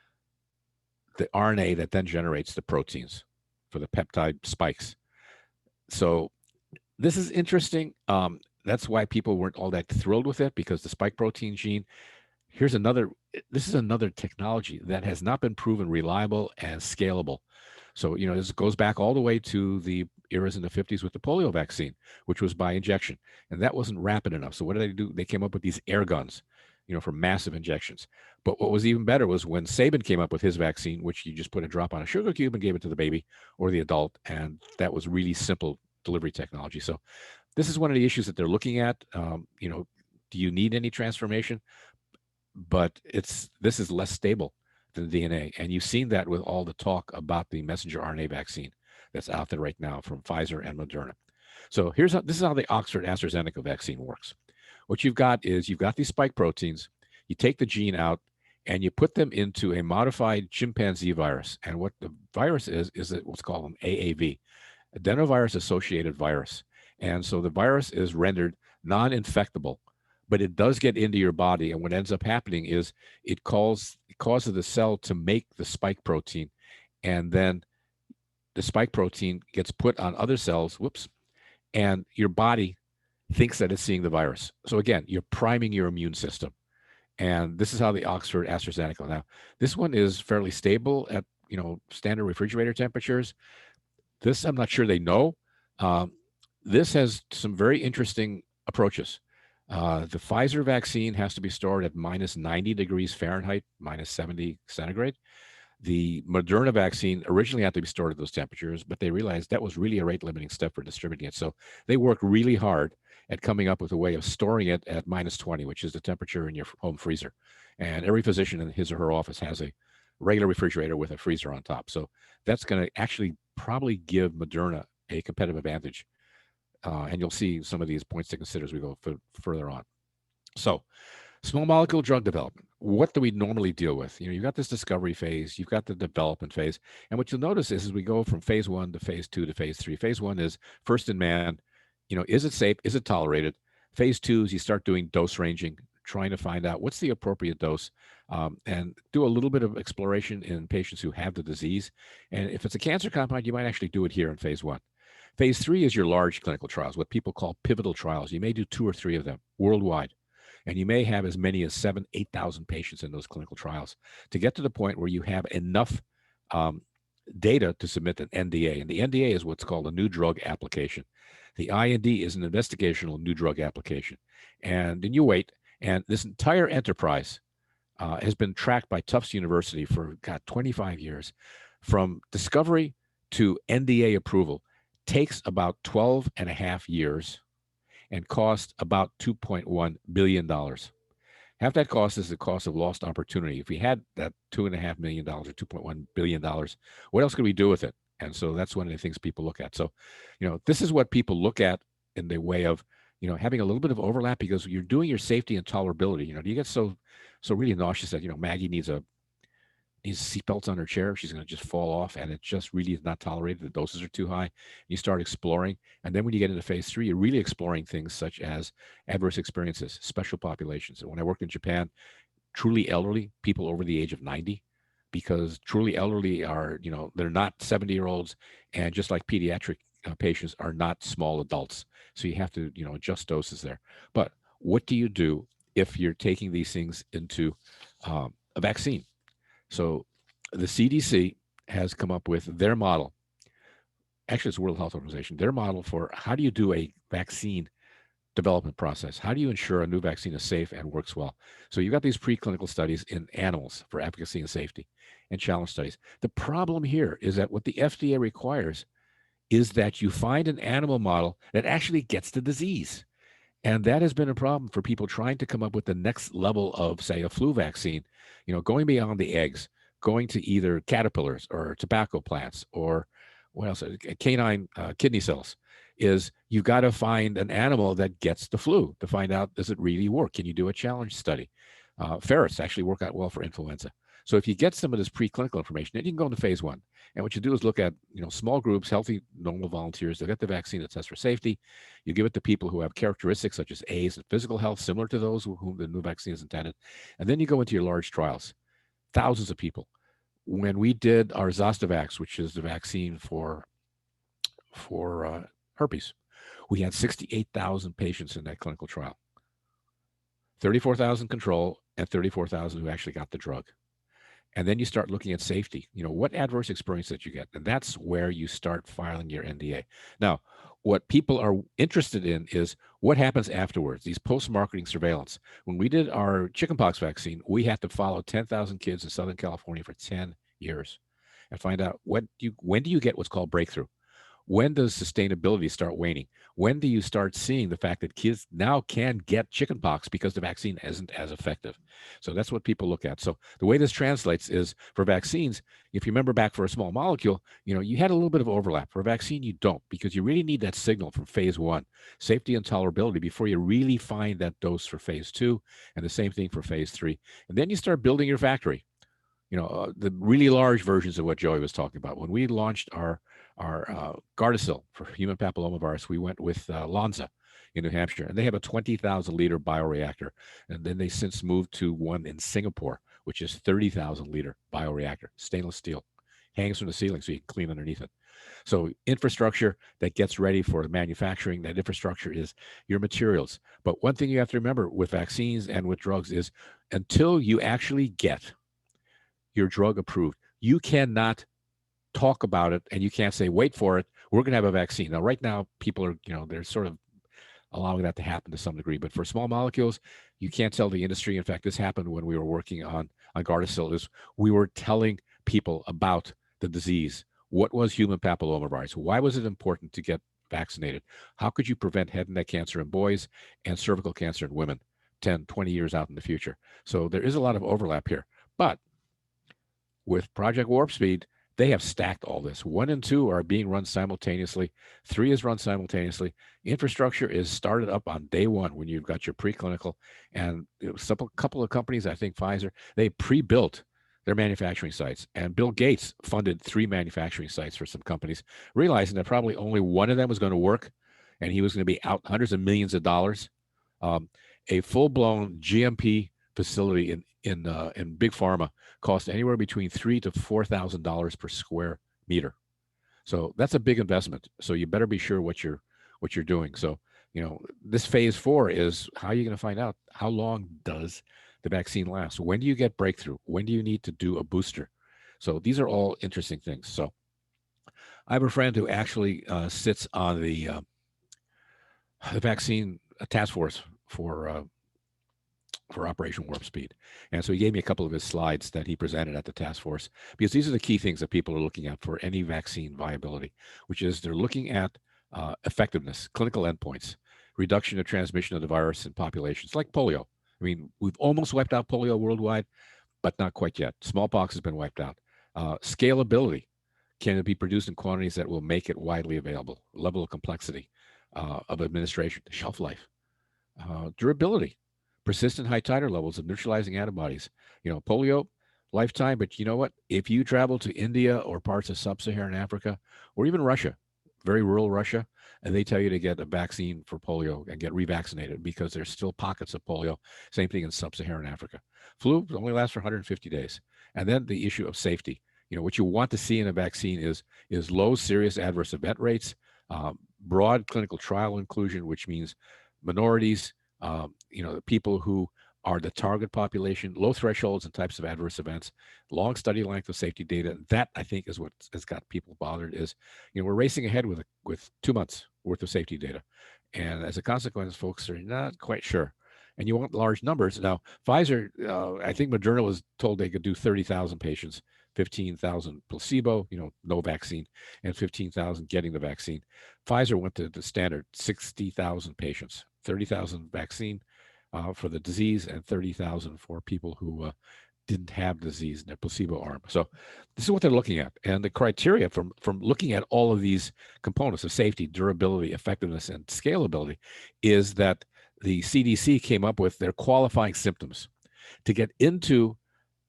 the RNA that then generates the proteins for the peptide spikes. So this is interesting. That's why people weren't all that thrilled with it, because the spike protein gene, this is another technology that has not been proven reliable and scalable. So, this goes back all the way to the eras in the 50s with the polio vaccine, which was by injection. And that wasn't rapid enough. So what did they do? They came up with these air guns, for massive injections. But what was even better was when Sabin came up with his vaccine, which you just put a drop on a sugar cube and gave it to the baby or the adult. And that was really simple delivery technology. So this is one of the issues that they're looking at. Do you need any transformation? But this is less stable than DNA. And you've seen that with all the talk about the messenger RNA vaccine that's out there right now from Pfizer and Moderna. So this is how the Oxford AstraZeneca vaccine works. What you've got is you've got these spike proteins, you take the gene out, and you put them into a modified chimpanzee virus. And what the virus is what's called an AAV, adenovirus associated virus. And so the virus is rendered non-infectable, but it does get into your body. And what ends up happening is it causes the cell to make the spike protein. And then the spike protein gets put on other cells, and your body thinks that it's seeing the virus. So again, you're priming your immune system. And this is how the Oxford AstraZeneca. Now, this one is fairly stable at, standard refrigerator temperatures. This, I'm not sure they know. This has some very interesting approaches. The Pfizer vaccine has to be stored at minus 90 degrees Fahrenheit, minus 70 centigrade. The Moderna vaccine originally had to be stored at those temperatures, but they realized that was really a rate limiting step for distributing it. So they worked really hard at coming up with a way of storing it at minus 20, which is the temperature in your home freezer. And every physician in his or her office has a regular refrigerator with a freezer on top. So that's going to actually probably give Moderna a competitive advantage. And you'll see some of these points to consider as we go further on. So small molecule drug development, what do we normally deal with? You've got this discovery phase, you've got the development phase. And what you'll notice is as we go from phase 1 to phase 2 to phase 3, phase 1 is first in man, is it safe? Is it tolerated? Phase 2 is you start doing dose ranging, trying to find out what's the appropriate dose, and do a little bit of exploration in patients who have the disease. And if it's a cancer compound, you might actually do it here in phase 1. Phase 3 is your large clinical trials, what people call pivotal trials. You may do 2 or 3 of them worldwide, and you may have as many as 7,000, 8,000 patients in those clinical trials to get to the point where you have enough data to submit an NDA. And the NDA is what's called a new drug application. The IND is an investigational new drug application. And then you wait, and this entire enterprise has been tracked by Tufts University for 25 years. From discovery to NDA approval takes about 12 and a half years and costs about $2.1 billion. Half that cost is the cost of lost opportunity. If we had that $2.5 million or $2.1 billion, what else could we do with it? And so that's one of the things people look at. So, this is what people look at in the way of, having a little bit of overlap, because you're doing your safety and tolerability. Do you get so really nauseous that, Maggie needs seatbelts on her chair, she's going to just fall off, and it just really is not tolerated. The doses are too high. You start exploring. And then when you get into phase 3, you're really exploring things such as adverse experiences, special populations. And when I worked in Japan, truly elderly, people over the age of 90, because truly elderly are, they're not 70-year-olds. And just like pediatric patients are not small adults. So you have to, adjust doses there. But what do you do if you're taking these things into a vaccine? So the CDC has come up with their model. Actually, it's the World Health Organization, their model for how do you do a vaccine development process? How do you ensure a new vaccine is safe and works well? So you've got these preclinical studies in animals for efficacy and safety and challenge studies. The problem here is that what the FDA requires is that you find an animal model that actually gets the disease. And that has been a problem for people trying to come up with the next level of, say, a flu vaccine, going beyond the eggs, going to either caterpillars or tobacco plants or what else, canine kidney cells, is you've got to find an animal that gets the flu to find out, does it really work? Can you do a challenge study? Ferrets actually work out well for influenza. So if you get some of this preclinical information, then you can go into phase 1. And what you do is look at, small groups, healthy, normal volunteers. They get the vaccine that tests for safety. You give it to people who have characteristics such as age and physical health, similar to those whom the new vaccine is intended. And then you go into your large trials, thousands of people. When we did our Zostavax, which is the vaccine for herpes, we had 68,000 patients in that clinical trial, 34,000 control and 34,000 who actually got the drug. And then you start looking at safety. What adverse experience did you get? And that's where you start filing your NDA. Now, what people are interested in is what happens afterwards, these post-marketing surveillance. When we did our chickenpox vaccine, we had to follow 10,000 kids in Southern California for 10 years and find out when do you get what's called breakthrough? When does sustainability start waning? When do you start seeing the fact that kids now can get chickenpox because the vaccine isn't as effective? So that's what people look at. So the way this translates is for vaccines, if you remember back for a small molecule, you had a little bit of overlap. For a vaccine, you don't, because you really need that signal from phase 1, safety and tolerability, before you really find that dose for phase 2, and the same thing for phase 3. And then you start building your factory. The really large versions of what Joey was talking about. When we launched our Gardasil for human papillomavirus, we went with Lonza in New Hampshire, and they have a 20,000 liter bioreactor. And then they since moved to one in Singapore, which is 30,000 liter bioreactor, stainless steel, hangs from the ceiling so you can clean underneath it. So infrastructure that gets ready for manufacturing, that infrastructure is your materials. But one thing you have to remember with vaccines and with drugs is until you actually get your drug approved, you cannot talk about it and you can't say, wait for it, we're going to have a vaccine. Now, right now, people are, they're sort of allowing that to happen to some degree. But for small molecules, you can't tell the industry. In fact, this happened when we were working on Gardasil, is we were telling people about the disease. What was human papillomavirus? Why was it important to get vaccinated? How could you prevent head and neck cancer in boys and cervical cancer in women 10, 20 years out in the future? So there is a lot of overlap here. But with Project Warp Speed, they have stacked all this. 1 and 2 are being run simultaneously. 3 is run simultaneously. Infrastructure is started up on day 1 when you've got your preclinical. And a couple of companies, I think Pfizer, they pre-built their manufacturing sites. And Bill Gates funded 3 manufacturing sites for some companies, realizing that probably only one of them was going to work, and he was going to be out hundreds of millions of dollars. A full-blown GMP facility in big pharma cost anywhere between $3,000 to $4,000 per square meter. So that's a big investment. So you better be sure what you're doing. So this phase 4 is how you're going to find out how long does the vaccine last. When do you get breakthrough? When do you need to do a booster? So these are all interesting things. So I have a friend who actually sits on the vaccine task force for Operation Warp Speed. And so he gave me a couple of his slides that he presented at the task force, because these are the key things that people are looking at for any vaccine viability, which is they're looking at effectiveness, clinical endpoints, reduction of transmission of the virus in populations like polio. I mean, we've almost wiped out polio worldwide, but not quite yet. Smallpox has been wiped out. Scalability. Can it be produced in quantities that will make it widely available? Level of complexity of administration, shelf life, durability. Persistent high titer levels of neutralizing antibodies. Polio, lifetime, but you know what? If you travel to India or parts of sub-Saharan Africa, or even Russia, very rural Russia, and they tell you to get a vaccine for polio and get revaccinated because there's still pockets of polio. Same thing in sub-Saharan Africa. Flu only lasts for 150 days. And then the issue of safety. What you want to see in a vaccine is low serious adverse event rates, Broad clinical trial inclusion, which means minorities, the people who are the target population, low thresholds and types of adverse events, long study length of safety data. That, I think, is what has got people bothered. Is we're racing ahead with 2 months worth of safety data, and as a consequence, folks are not quite sure. And you want large numbers. Now, Pfizer, I think Moderna was told they could do 30,000 patients, 15,000 placebo, no vaccine, and 15,000 getting the vaccine. Pfizer went to the standard 60,000 patients, 30,000 vaccine for the disease and 30,000 for people who didn't have disease in their placebo arm. So this is what they're looking at. And the criteria from looking at all of these components of safety, durability, effectiveness, and scalability is that the CDC came up with their qualifying symptoms. To get into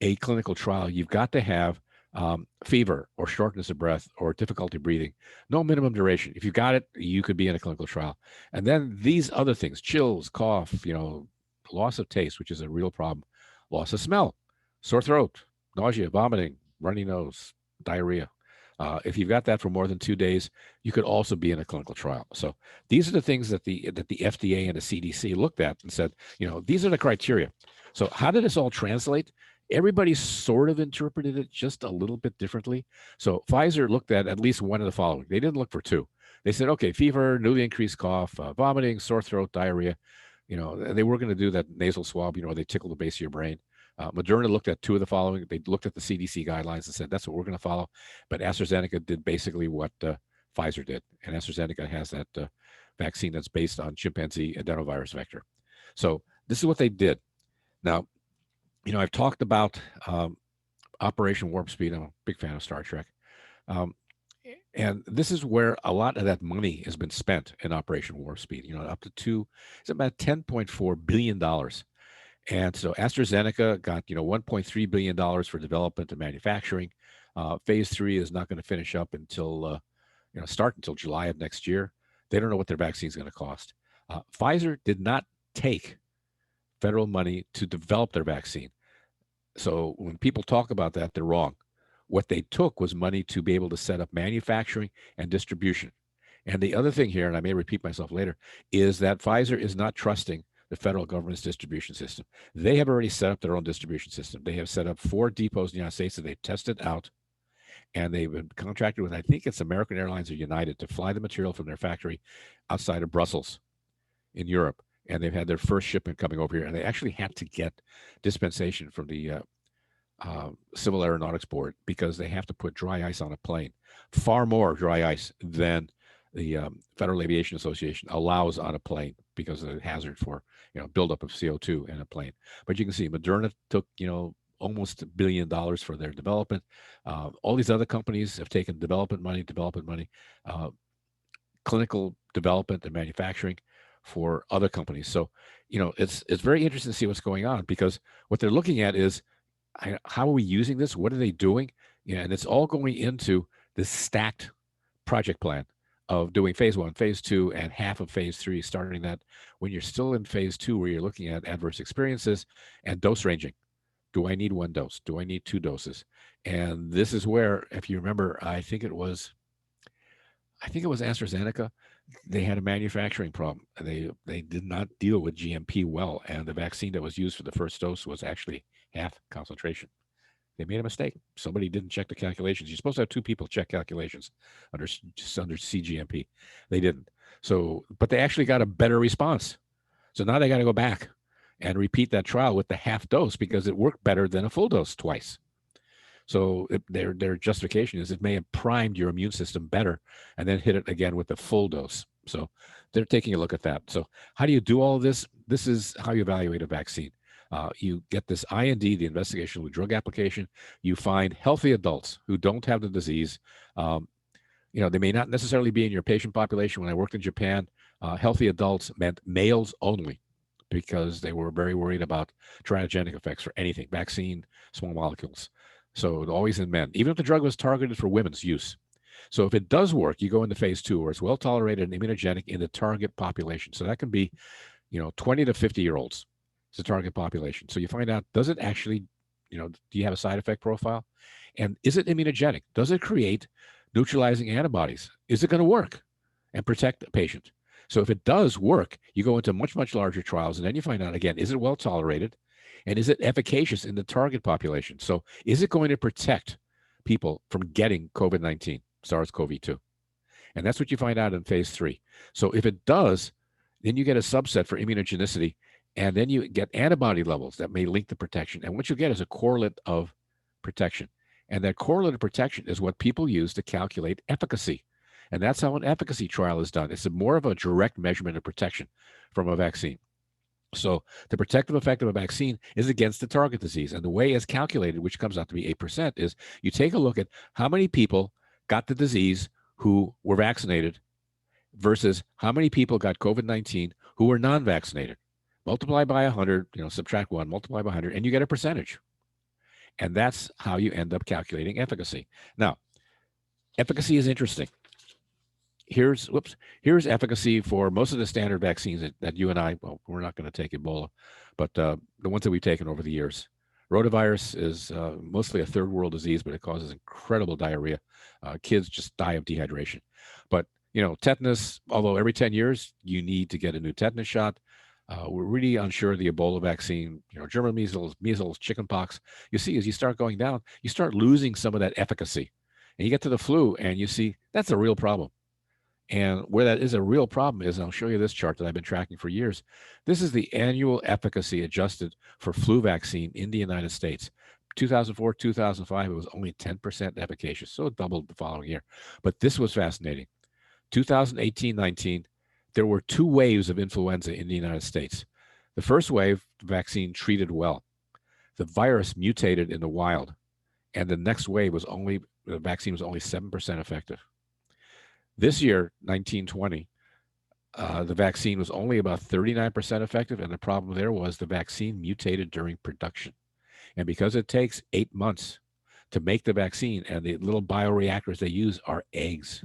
a clinical trial, you've got to have fever or shortness of breath or difficulty breathing. No minimum duration. If you got it, you could be in a clinical trial. And then these other things, chills, cough, loss of taste, which is a real problem, loss of smell, sore throat, nausea, vomiting, runny nose, diarrhea. If you've got that for more than 2 days, you could also be in a clinical trial. So these are the things that the FDA and the CDC looked at and said, these are the criteria. So how did this all translate? Everybody sort of interpreted it just a little bit differently. So Pfizer looked at least one of the following. They didn't look for two. They said, okay, fever, newly increased cough, vomiting, sore throat, diarrhea. They were going to do that nasal swab, they tickle the base of your brain. Moderna looked at two of the following. They looked at the CDC guidelines and said, that's what we're going to follow. But AstraZeneca did basically what Pfizer did. And AstraZeneca has that vaccine that's based on chimpanzee adenovirus vector. So this is what they did. Now, I've talked about Operation Warp Speed. I'm a big fan of Star Trek. And this is where a lot of that money has been spent in Operation Warp Speed, it's about $10.4 billion. And so AstraZeneca got, $1.3 billion for development and manufacturing. Phase 3 is not going to finish up until, start until July of next year. They don't know what their vaccine is going to cost. Pfizer did not take federal money to develop their vaccine. So when people talk about that, they're wrong. What they took was money to be able to set up manufacturing and distribution. And the other thing here, and I may repeat myself later, is that Pfizer is not trusting the federal government's distribution system. They have already set up their own distribution system. They have set up 4 depots in the United States that they've tested out. And they've been contracted with, I think it's American Airlines or United, to fly the material from their factory outside of Brussels in Europe. And they've had their first shipment coming over here. And they actually had to get dispensation from the Civil Aeronautics Board because they have to put dry ice on a plane, far more dry ice than the Federal Aviation Association allows on a plane because of the hazard for buildup of CO2 in a plane. But you can see Moderna took almost $1 billion for their development. All these other companies have taken development money, clinical development and manufacturing for other companies. So it's very interesting to see what's going on, because what they're looking at is how are we using this? What are they doing? And it's all going into this stacked project plan of doing phase 1, phase 2, and half of phase 3, starting that when you're still in phase 2, where you're looking at adverse experiences and dose ranging. Do I need 1 dose? Do I need 2 doses? And this is where, if you remember, I think it was AstraZeneca. They had a manufacturing problem. They did not deal with GMP well, and the vaccine that was used for the first dose was actually half concentration. They made a mistake. Somebody didn't check the calculations. You're supposed to have 2 people check calculations under CGMP. They didn't. So, but they actually got a better response. So now they got to go back and repeat that trial with the half dose because it worked better than a full dose twice. So their justification is it may have primed your immune system better and then hit it again with the full dose. So they're taking a look at that. So how do you do all of this? This is how you evaluate a vaccine. You get this IND, the investigational drug application. You find healthy adults who don't have the disease. They may not necessarily be in your patient population. When I worked in Japan, healthy adults meant males only, because they were very worried about teratogenic effects for anything, vaccine, small molecules. So always in men, even if the drug was targeted for women's use. So if it does work, you go into phase 2, where it's well tolerated and immunogenic in the target population. So that can be, 20 to 50-year-olds. It's the target population. So you find out, does it actually, do you have a side effect profile? And is it immunogenic? Does it create neutralizing antibodies? Is it going to work? and protect the patient. So if it does work, you go into much, much larger trials, and then you find out, again, is it well tolerated? And is it efficacious in the target population? So is it going to protect people from getting COVID-19, SARS-CoV-2? And that's what you find out in phase 3. So if it does, then you get a subset for immunogenicity, and then you get antibody levels that may link to protection. And what you get is a correlate of protection. And that correlate of protection is what people use to calculate efficacy. And that's how an efficacy trial is done. It's more of a direct measurement of protection from a vaccine. So the protective effect of a vaccine is against the target disease. And the way it's calculated, which comes out to be 8%, is you take a look at how many people got the disease who were vaccinated versus how many people got COVID-19 who were non-vaccinated. Multiply by 100, subtract 1, multiply by 100, and you get a percentage. And that's how you end up calculating efficacy. Now, efficacy is interesting. Here's efficacy for most of the standard vaccines that you and I, well, we're not going to take Ebola, but the ones that we've taken over the years. Rotavirus is mostly a third world disease, but it causes incredible diarrhea. Kids just die of dehydration. But, tetanus, although every 10 years you need to get a new tetanus shot. We're really unsure of the Ebola vaccine, German measles, chickenpox. You see, as you start going down, you start losing some of that efficacy. And you get to the flu and you see that's a real problem. And where that is a real problem is, and I'll show you this chart that I've been tracking for years. This is the annual efficacy adjusted for flu vaccine in the United States. 2004, 2005, it was only 10% efficacious, so it doubled the following year. But this was fascinating. 2018-19, there were 2 waves of influenza in the United States. The first wave, the vaccine treated well. The virus mutated in the wild, and the next wave the vaccine was only 7% effective. This year, 1920, the vaccine was only about 39% effective, and the problem there was the vaccine mutated during production. And because it takes 8 months to make the vaccine, and the little bioreactors they use are eggs.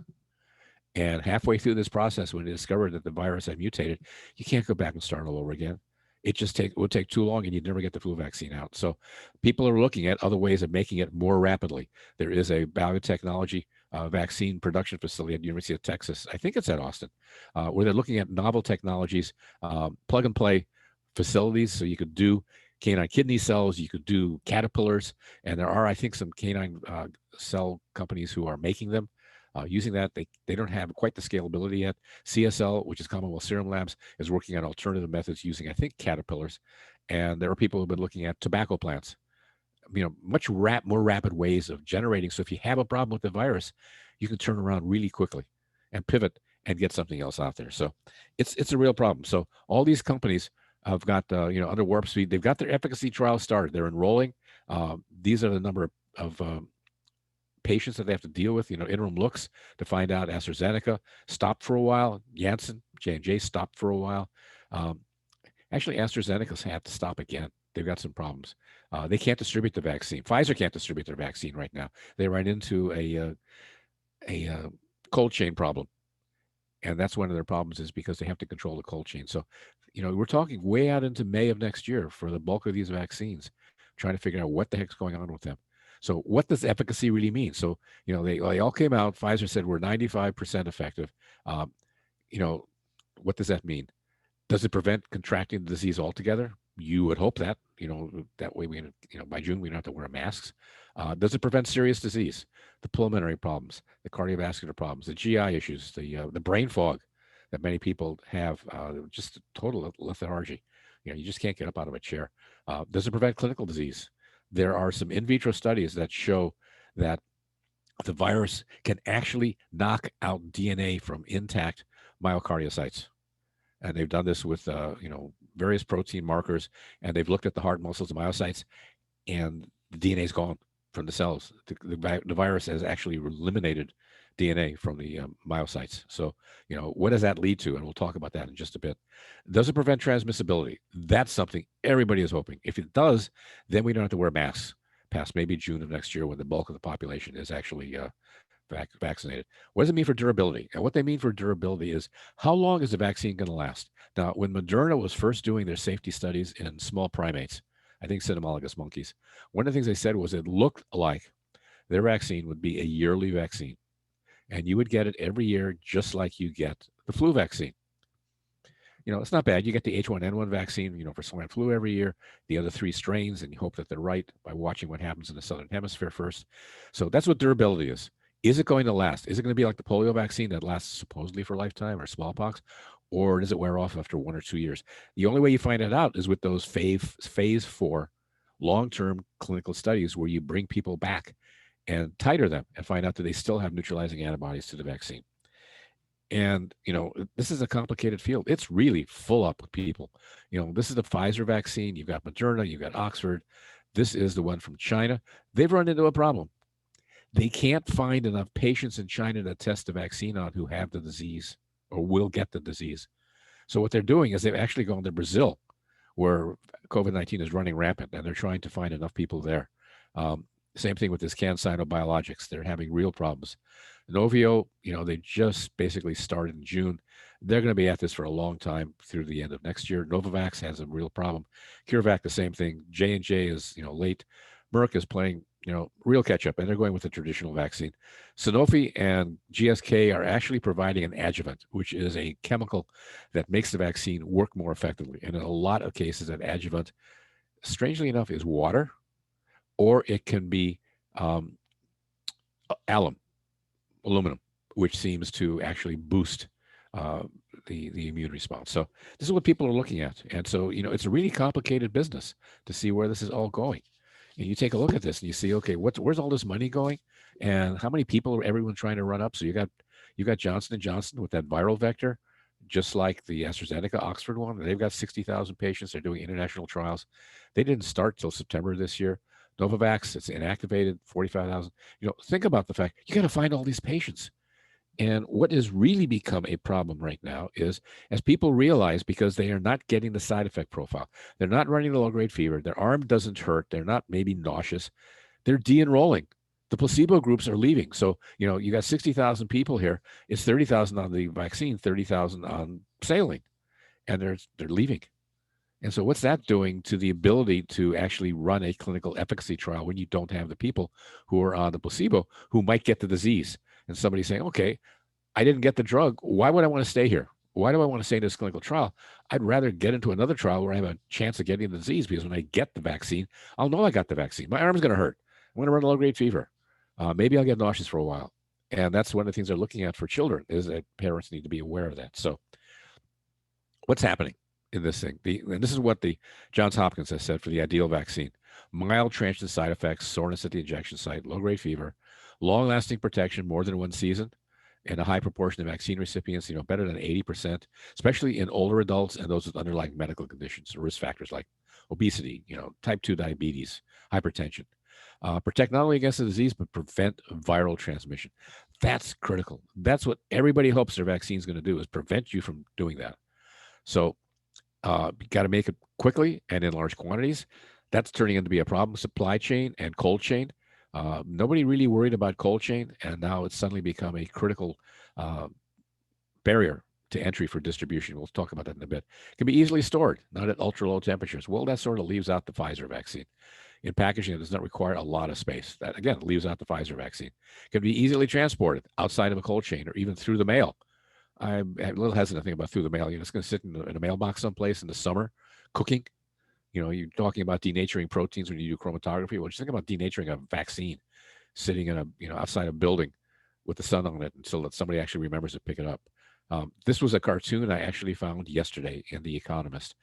And halfway through this process, when they discovered that the virus had mutated, you can't go back and start all over again. It would take too long, and you'd never get the flu vaccine out. So people are looking at other ways of making it more rapidly. There is a biotechnology vaccine production facility at the University of Texas. I think it's at Austin, where they're looking at novel technologies, plug and play facilities. So you could do canine kidney cells, you could do caterpillars, and there are, I think, some canine cell companies who are making them. Using that, they don't have quite the scalability yet. CSL, which is Commonwealth Serum Labs, is working on alternative methods using, I think, caterpillars. And there are people who've been looking at tobacco plants. Much more rapid ways of generating. So if you have a problem with the virus, you can turn around really quickly and pivot and get something else out there. So it's a real problem. So all these companies have got, under warp speed, they've got their efficacy trials started. They're enrolling. These are the number of patients that they have to deal with, interim looks to find out. AstraZeneca stopped for a while. Janssen, J&J stopped for a while. Actually, AstraZeneca's had to stop again. They've got some problems. They can't distribute the vaccine. Pfizer can't distribute their vaccine right now. They ran into a cold chain problem. And that's one of their problems, is because they have to control the cold chain. So, we're talking way out into May of next year for the bulk of these vaccines, trying to figure out what the heck's going on with them. So what does efficacy really mean? So, they all came out. Pfizer said we're 95% effective. What does that mean? Does it prevent contracting the disease altogether? You would hope that, that way by June, we don't have to wear masks. Does it prevent serious disease? The pulmonary problems, the cardiovascular problems, the GI issues, the brain fog that many people have, just total lethargy. You just can't get up out of a chair. Does it prevent clinical disease? There are some in vitro studies that show that the virus can actually knock out DNA from intact myocardiocytes. And they've done this with, various protein markers, and they've looked at the heart muscles and myocytes, and the DNA is gone from the cells. The virus has actually eliminated DNA from the myocytes. So, what does that lead to? And we'll talk about that in just a bit. Does it prevent transmissibility? That's something everybody is hoping. If it does, then we don't have to wear masks past maybe June of next year, when the bulk of the population is actually vaccinated. What does it mean for durability? And what they mean for durability is, how long is the vaccine going to last? Now, when Moderna was first doing their safety studies in small primates, I think cynomolgus monkeys, one of the things they said was it looked like their vaccine would be a yearly vaccine. and you would get it every year, just like you get the flu vaccine. It's not bad. You get the H1N1 vaccine, for swine flu every year, the other 3 strains, and you hope that they're right by watching what happens in the Southern Hemisphere first. So that's what durability is. Is it going to last? Is it going to be like the polio vaccine that lasts supposedly for a lifetime, or smallpox? Or does it wear off after 1 or 2 years? The only way you find it out is with those phase 4 long-term clinical studies where you bring people back and titer them and find out that they still have neutralizing antibodies to the vaccine. And, this is a complicated field. It's really full up with people. This is the Pfizer vaccine. You've got Moderna, you've got Oxford. This is the one from China. They've run into a problem. They can't find enough patients in China to test the vaccine on who have the disease or will get the disease. So what they're doing is they've actually gone to Brazil, where COVID-19 is running rampant, and they're trying to find enough people there. Same thing with this CanSino Biologics. They're having real problems. Novio, they just basically started in June. They're going to be at this for a long time through the end of next year. Novavax has a real problem. CureVac, the same thing. J&J is, late. Merck is playing, real catch up, and they're going with the traditional vaccine. Sanofi and GSK are actually providing an adjuvant, which is a chemical that makes the vaccine work more effectively. And in a lot of cases, that adjuvant, strangely enough, is water, or it can be aluminum, which seems to actually boost the immune response. So this is what people are looking at. And so, it's a really complicated business to see where this is all going. And you take a look at this and you see, okay, where's all this money going? And how many people are everyone trying to run up? So you got Johnson & Johnson with that viral vector, just like the AstraZeneca Oxford one. They've got 60,000 patients. They're doing international trials. They didn't start till September this year. Novavax, it's inactivated, 45,000. Think about the fact you got to find all these patients. And what has really become a problem right now is, as people realize, because they are not getting the side effect profile, they're not running the low-grade fever, their arm doesn't hurt, they're not maybe nauseous, they're de-enrolling. The placebo groups are leaving. So, you got 60,000 people here. It's 30,000 on the vaccine, 30,000 on saline, and they're leaving. And so what's that doing to the ability to actually run a clinical efficacy trial when you don't have the people who are on the placebo who might get the disease? And somebody's saying, okay, I didn't get the drug. Why would I want to stay here? Why do I want to stay in this clinical trial? I'd rather get into another trial where I have a chance of getting the disease, because when I get the vaccine, I'll know I got the vaccine. My arm's going to hurt. I'm going to run a low-grade fever. Maybe I'll get nauseous for a while. And that's one of the things they're looking at for children, is that parents need to be aware of that. So what's happening in this thing? And this is what the Johns Hopkins has said for the ideal vaccine: mild transient side effects, soreness at the injection site, low-grade fever, long-lasting protection, more than 1 season, and a high proportion of vaccine recipients, better than 80%, especially in older adults and those with underlying medical conditions or risk factors like obesity, type 2 diabetes, hypertension. Protect not only against the disease, but prevent viral transmission. That's critical. That's what everybody hopes their vaccine is going to do, is prevent you from doing that. So you got to make it quickly and in large quantities. That's turning into be a problem. Supply chain and cold chain. Nobody really worried about cold chain, and now it's suddenly become a critical barrier to entry for distribution. We'll talk about that in a bit. It can be easily stored, not at ultra low temperatures. Well, that sort of leaves out the Pfizer vaccine. In packaging, it does not require a lot of space. That, again, leaves out the Pfizer vaccine. It can be easily transported outside of a cold chain or even through the mail. I'm a little hesitant about through the mail. It's going to sit in a mailbox someplace in the summer, cooking. You're talking about denaturing proteins when you do chromatography. Well, just think about denaturing a vaccine sitting in outside a building with the sun on it until that somebody actually remembers to pick it up. This was a cartoon I actually found yesterday in The Economist.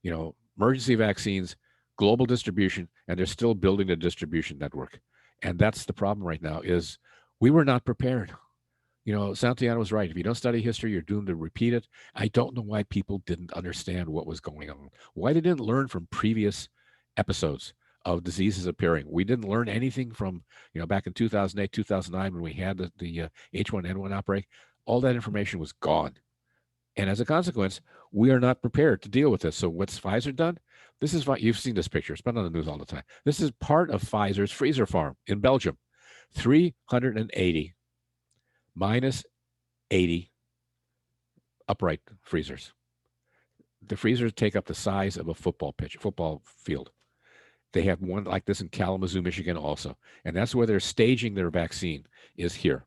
Emergency vaccines, global distribution, and they're still building a distribution network. And that's the problem right now, is we were not prepared. Santiago was right. If you don't study history, you're doomed to repeat it. I don't know why people didn't understand what was going on, why they didn't learn from previous episodes of diseases appearing. We didn't learn anything from, back in 2008, 2009, when we had the H1N1 outbreak. All that information was gone. And as a consequence, we are not prepared to deal with this. So what's Pfizer done? This is, you've seen this picture. It's been on the news all the time. This is part of Pfizer's freezer farm in Belgium. 380 minus 80 upright freezers. The freezers take up the size of a football field. They have one like this in Kalamazoo, Michigan also. And that's where they're staging their vaccine, is here.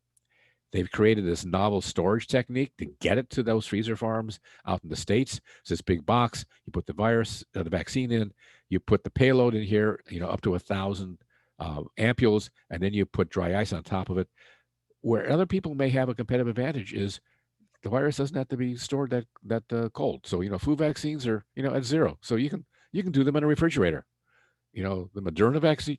They've created this novel storage technique to get it to those freezer farms out in the States. It's this big box. You put the virus, the vaccine in, you put the payload in here, up to 1,000 ampules, and then you put dry ice on top of it. Where other people may have a competitive advantage is the virus doesn't have to be stored that cold. So, flu vaccines are, at zero. So you can do them in a refrigerator. The Moderna vaccine,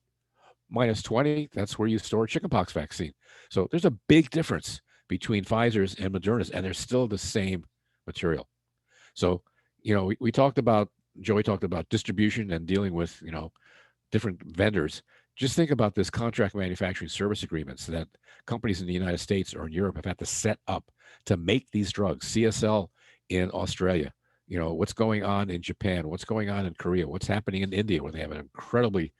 -20, that's where you store chickenpox vaccine. So there's a big difference between Pfizer's and Moderna's, and they're still the same material. So, we talked about, Joey talked about distribution and dealing with, different vendors. Just think about this contract manufacturing service agreements that companies in the United States or in Europe have had to set up to make these drugs. CSL in Australia, what's going on in Japan, what's going on in Korea, what's happening in India, where they have an incredibly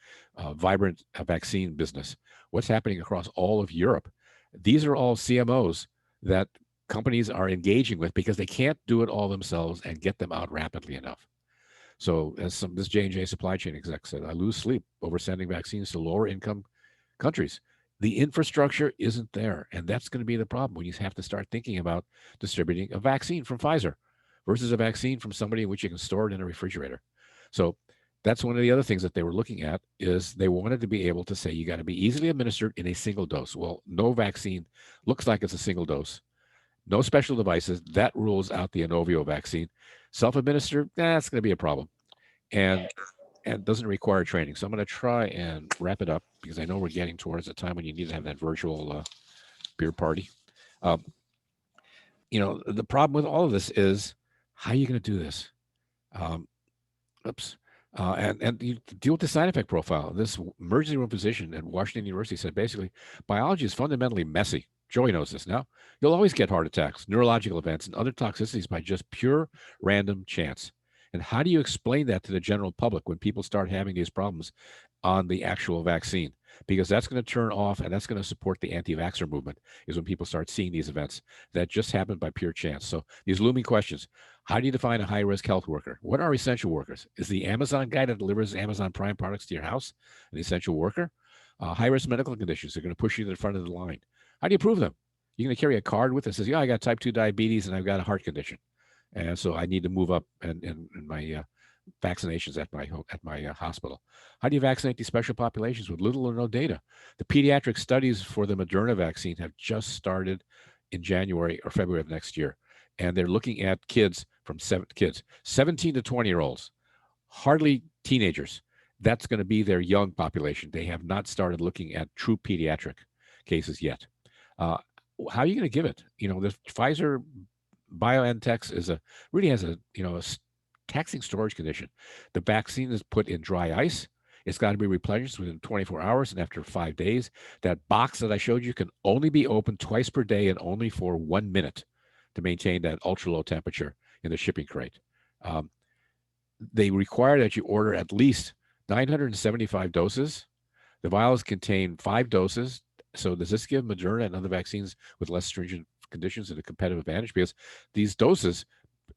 vibrant vaccine business, what's happening across all of Europe. These are all CMOs that companies are engaging with because they can't do it all themselves and get them out rapidly enough. So as this J&J supply chain exec said, I lose sleep over sending vaccines to lower income countries. The infrastructure isn't there. And that's going to be the problem when you have to start thinking about distributing a vaccine from Pfizer versus a vaccine from somebody in which you can store it in a refrigerator. So that's one of the other things that they were looking at is they wanted to be able to say you got to be easily administered in a single dose. Well, no vaccine looks like it's a single dose. No special devices. That rules out the Inovio vaccine. Self-administered, that's going to be a problem. And doesn't require training. So I'm going to try and wrap it up because I know we're getting towards the time when you need to have that virtual beer party. The problem with all of this is how are you going to do this? And you deal with the side effect profile. This emergency room physician at Washington University said basically biology is fundamentally messy. Joey knows this now. You'll always get heart attacks, neurological events, and other toxicities by just pure random chance. And how do you explain that to the general public when people start having these problems on the actual vaccine? Because that's going to turn off and that's going to support the anti-vaxxer movement is when people start seeing these events that just happen by pure chance. So these looming questions. How do you define a high-risk health worker? What are essential workers? Is the Amazon guy that delivers Amazon Prime products to your house an essential worker? High-risk medical conditions are going to push you to the front of the line. How do you prove them? You're going to carry a card with it that says, I got type 2 diabetes and I've got a heart condition. And so I need to move up in my vaccinations at my hospital. How do you vaccinate these special populations with little or no data? The pediatric studies for the Moderna vaccine have just started in January or February of next year. And they're looking at kids from 17 to 20-year-olds, hardly teenagers. That's going to be their young population. They have not started looking at true pediatric cases yet. How are you going to give it? The Pfizer BioNTech really has a taxing storage condition. The vaccine is put in dry ice. It's got to be replenished within 24 hours and after 5 days. That box that I showed you can only be opened twice per day and only for 1 minute to maintain that ultra low temperature in the shipping crate. They require that you order at least 975 doses. The vials contain 5 doses. So does this give Moderna and other vaccines with less stringent conditions a competitive advantage? Because these doses,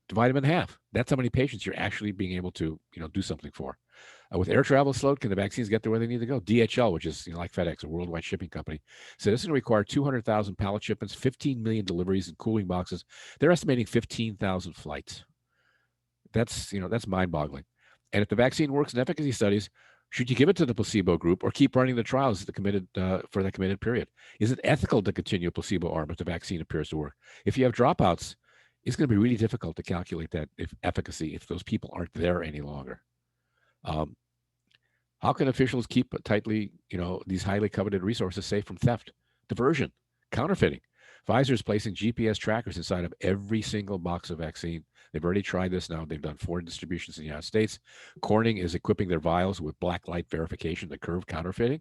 divide them in half. That's how many patients you're actually being able to, do something for. With air travel slowed, can the vaccines get to where they need to go? DHL, which is like FedEx, a worldwide shipping company, said this is going to require 200,000 pallet shipments, 15 million deliveries in cooling boxes. They're estimating 15,000 flights. That's mind-boggling. And if the vaccine works in efficacy studies, should you give it to the placebo group or keep running the trials for that committed period? Is it ethical to continue a placebo arm if the vaccine appears to work? If you have dropouts, it's going to be really difficult to calculate that efficacy if those people aren't there any longer. How can officials keep tightly, these highly coveted resources safe from theft, diversion, counterfeiting? Pfizer is placing GPS trackers inside of every single box of vaccine. They've already tried this now. They've done 4 distributions in the United States. Corning is equipping their vials with black light verification to curb counterfeiting.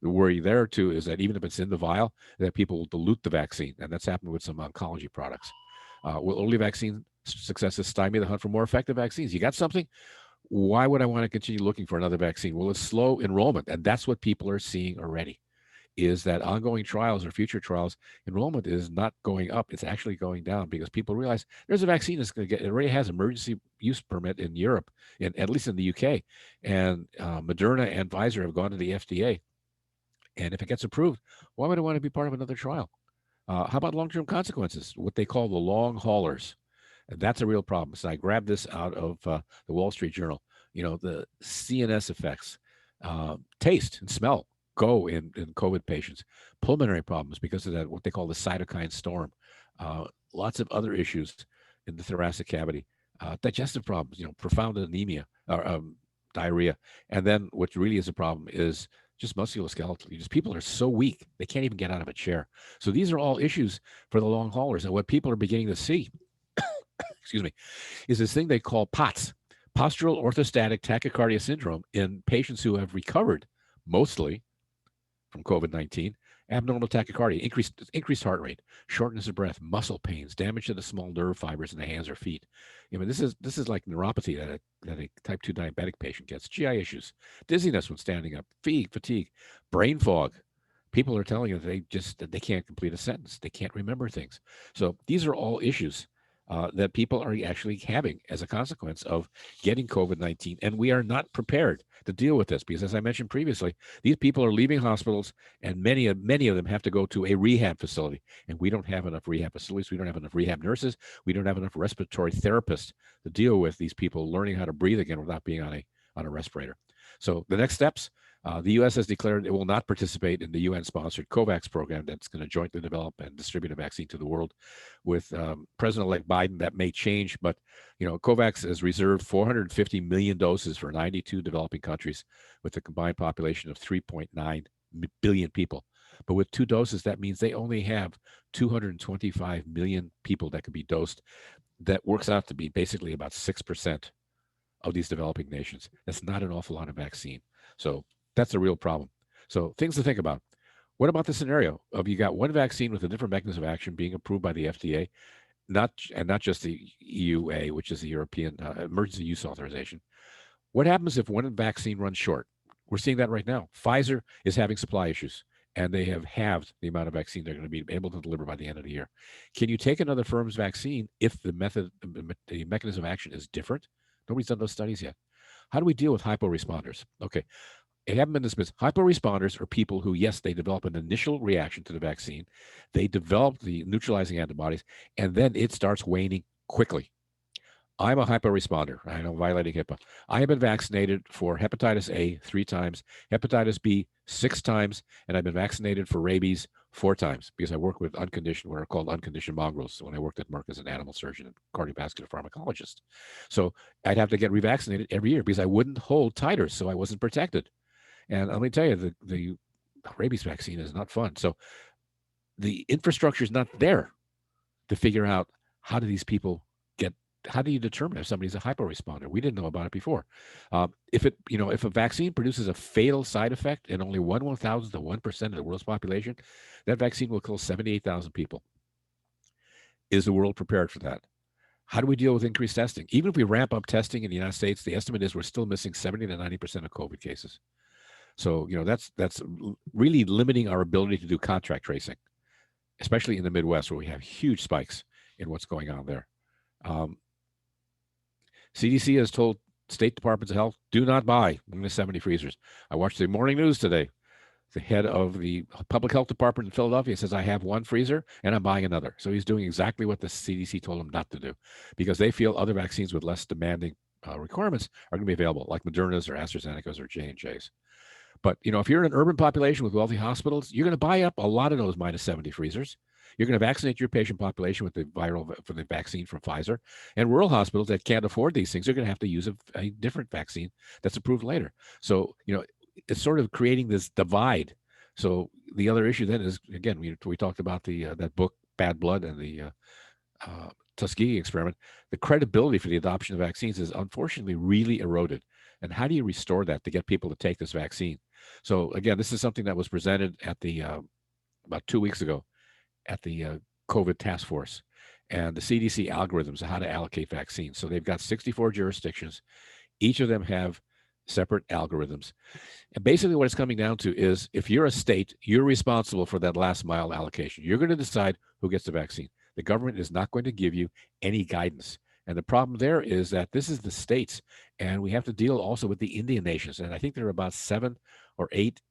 The worry there, too, is that even if it's in the vial, that people will dilute the vaccine. And that's happened with some oncology products. Will early vaccine successes stymie the hunt for more effective vaccines? You got something? Why would I want to continue looking for another vaccine? Well, it's slow enrollment. And that's what people are seeing already, is that ongoing trials or future trials, enrollment is not going up. It's actually going down because people realize there's a vaccine that's going to it already has emergency use permit in Europe, at least in the UK. And Moderna and Pfizer have gone to the FDA. And if it gets approved, why would I want to be part of another trial? How about long-term consequences? What they call the long haulers. And that's a real problem. So I grabbed this out of the Wall Street Journal. You know, the CNS effects, taste and smell go in COVID patients, pulmonary problems because of that, what they call the cytokine storm, lots of other issues in the thoracic cavity, digestive problems, you know, profound anemia or diarrhea. And then what really is a problem is just musculoskeletal. Just people are so weak, they can't even get out of a chair. So these are all issues for the long haulers. And what people are beginning to see, excuse me, is this thing they call POTS, postural orthostatic tachycardia syndrome, in patients who have recovered mostly from COVID-19, abnormal tachycardia, increased heart rate, shortness of breath, muscle pains, damage to the small nerve fibers in the hands or feet. I mean, this is like neuropathy that a type 2 diabetic patient gets, GI issues, dizziness when standing up, fatigue, brain fog. People are telling you that they can't complete a sentence. They can't remember things. So these are all issues that people are actually having as a consequence of getting COVID-19. And we are not prepared to deal with this because, as I mentioned previously, these people are leaving hospitals and many of them have to go to a rehab facility. And we don't have enough rehab facilities. We don't have enough rehab nurses. We don't have enough respiratory therapists to deal with these people learning how to breathe again without being on a respirator. So the next steps, the U.S. has declared it will not participate in the UN-sponsored COVAX program that's going to jointly develop and distribute a vaccine to the world. With President-elect Biden, that may change, but you know, COVAX has reserved 450 million doses for 92 developing countries with a combined population of 3.9 billion people. But with 2 doses, that means they only have 225 million people that could be dosed. That works out to be basically about 6% of these developing nations. That's not an awful lot of vaccine. So that's a real problem. So things to think about. What about the scenario of you got one vaccine with a different mechanism of action being approved by the FDA, not just the EUA, which is the European Emergency Use Authorization? What happens if one vaccine runs short? We're seeing that right now. Pfizer is having supply issues, and they have halved the amount of vaccine they're going to be able to deliver by the end of the year. Can you take another firm's vaccine if the mechanism of action is different? Nobody's done those studies yet. How do we deal with hyporesponders? Okay. They haven't been dismissed. Hyporesponders are people who, yes, they develop an initial reaction to the vaccine. They develop the neutralizing antibodies, and then it starts waning quickly. I'm a hyporesponder. I know, violating HIPAA. I have been vaccinated for hepatitis A 3 times, hepatitis B 6 times, and I've been vaccinated for rabies 4 times because I work with what are called unconditioned mongrels when I worked at Merck as an animal surgeon and cardiovascular pharmacologist. So I'd have to get revaccinated every year because I wouldn't hold titers, so I wasn't protected. And let me tell you, the rabies vaccine is not fun. So the infrastructure is not there to figure out how do you determine if somebody's a hyporesponder? We didn't know about it before. If a vaccine produces a fatal side effect in only 1/1000th of 1% of the world's population, that vaccine will kill 78,000 people. Is the world prepared for that? How do we deal with increased testing? Even if we ramp up testing in the United States, the estimate is we're still missing 70 to 90% of COVID cases. So, you know, that's really limiting our ability to do contact tracing, especially in the Midwest where we have huge spikes in what's going on there. CDC has told state departments of health, do not buy -70 freezers. I watched the morning news today. The head of the public health department in Philadelphia says, I have one freezer and I'm buying another. So he's doing exactly what the CDC told him not to do because they feel other vaccines with less demanding requirements are going to be available, like Moderna's or AstraZeneca's or J&J's. But, you know, if you're in an urban population with wealthy hospitals, you're going to buy up a lot of those -70 freezers. You're going to vaccinate your patient population with the vaccine from Pfizer. And rural hospitals that can't afford these things are going to have to use a different vaccine that's approved later. So, you know, it's sort of creating this divide. So the other issue then is, again, we talked about that book, Bad Blood, and the Tuskegee experiment. The credibility for the adoption of vaccines is unfortunately really eroded. And how do you restore that to get people to take this vaccine? So again, this is something that was presented at the about 2 weeks ago at the COVID task force and the CDC algorithms of how to allocate vaccines. So they've got 64 jurisdictions. Each of them have separate algorithms. And basically what it's coming down to is if you're a state, you're responsible for that last mile allocation. You're going to decide who gets the vaccine. The government is not going to give you any guidance. And the problem there is that this is the states, and we have to deal also with the Indian nations. And I think there are about 7 or 8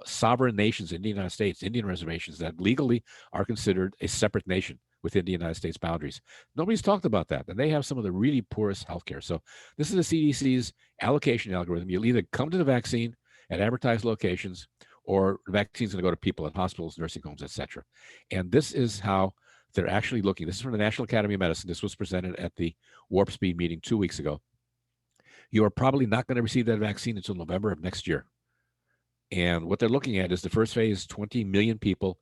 sovereign nations in the United States, Indian reservations that legally are considered a separate nation within the United States boundaries. Nobody's talked about that, and they have some of the really poorest healthcare. So this is the CDC's allocation algorithm. You'll either come to the vaccine at advertised locations, or the vaccine's going to go to people at hospitals, nursing homes, etc. And this is how they're actually looking. This is from the National Academy of Medicine. This was presented at the Warp Speed meeting 2 weeks ago. You are probably not going to receive that vaccine until November of next year. And what they're looking at is the first phase, 20 million people,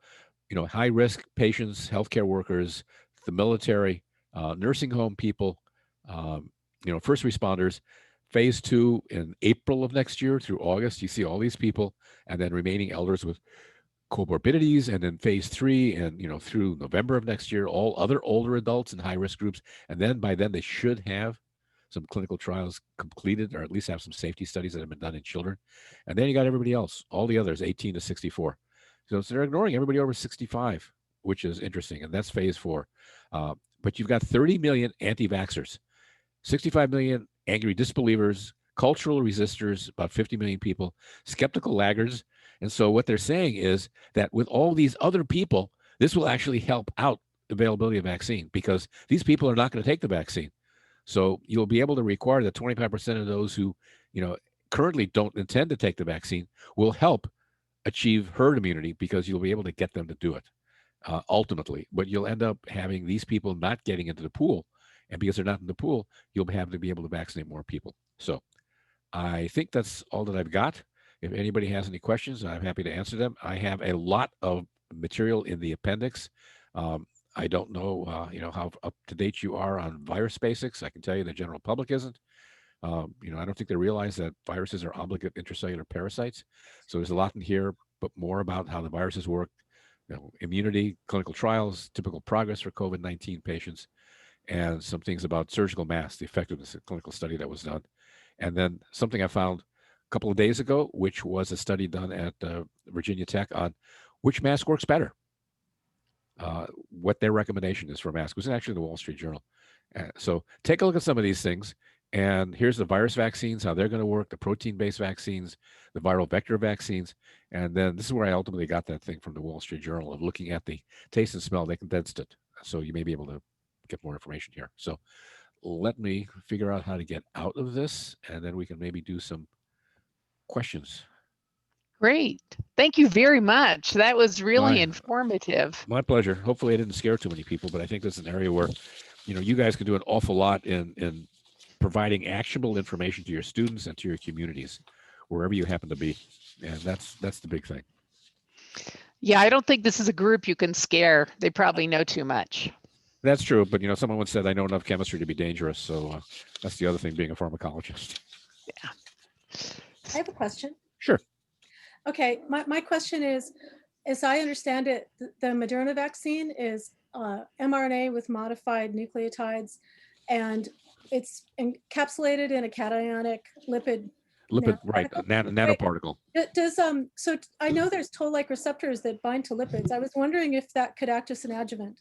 high risk patients, healthcare workers, the military, nursing home people, first responders. Phase 2 in April of next year through August, you see all these people, and then remaining elders with comorbidities, and then phase 3 and through November of next year, all other older adults and high risk groups. And then by then they should have some clinical trials completed, or at least have some safety studies that have been done in children. And then you got everybody else, all the others, 18 to 64. So they're ignoring everybody over 65, which is interesting. And that's phase 4. But you've got 30 million anti-vaxxers, 65 million angry disbelievers, cultural resistors, about 50 million people, skeptical laggards. And so what they're saying is that with all these other people, this will actually help out availability of vaccine, because these people are not going to take the vaccine. So you'll be able to require that 25% of those who, currently don't intend to take the vaccine will help achieve herd immunity, because you'll be able to get them to do it ultimately. But you'll end up having these people not getting into the pool. And because they're not in the pool, you'll have to be able to vaccinate more people. So I think that's all that I've got. If anybody has any questions, I'm happy to answer them. I have a lot of material in the appendix. I don't know, how up to date you are on virus basics. I can tell you the general public isn't. I don't think they realize that viruses are obligate intracellular parasites. So there's a lot in here, but more about how the viruses work, immunity, clinical trials, typical progress for COVID-19 patients, and some things about surgical masks, the effectiveness of clinical study that was done. And then something I found a couple of days ago, which was a study done at Virginia Tech on which mask works better. What their recommendation is for masks. It was actually the Wall Street Journal. So take a look at some of these things. And here's the virus vaccines, how they're going to work, the protein-based vaccines, the viral vector vaccines. And then this is where I ultimately got that thing from the Wall Street Journal of looking at the taste and smell. They condensed it. So you may be able to get more information here. So let me figure out how to get out of this, and then we can maybe do some questions. Great. Thank you very much. That was really informative. My pleasure. Hopefully I didn't scare too many people, but I think this is an area where, you guys can do an awful lot in providing actionable information to your students and to your communities, wherever you happen to be. And that's the big thing. Yeah, I don't think this is a group you can scare. They probably know too much. That's true. But, someone once said, I know enough chemistry to be dangerous. So that's the other thing, being a pharmacologist. Yeah. I have a question. Sure. Okay, my question is, as I understand it, the Moderna vaccine is mRNA with modified nucleotides, and it's encapsulated in a cationic lipid. Right, nanoparticle. Does so I know there's toll-like receptors that bind to lipids. I was wondering if that could act as an adjuvant.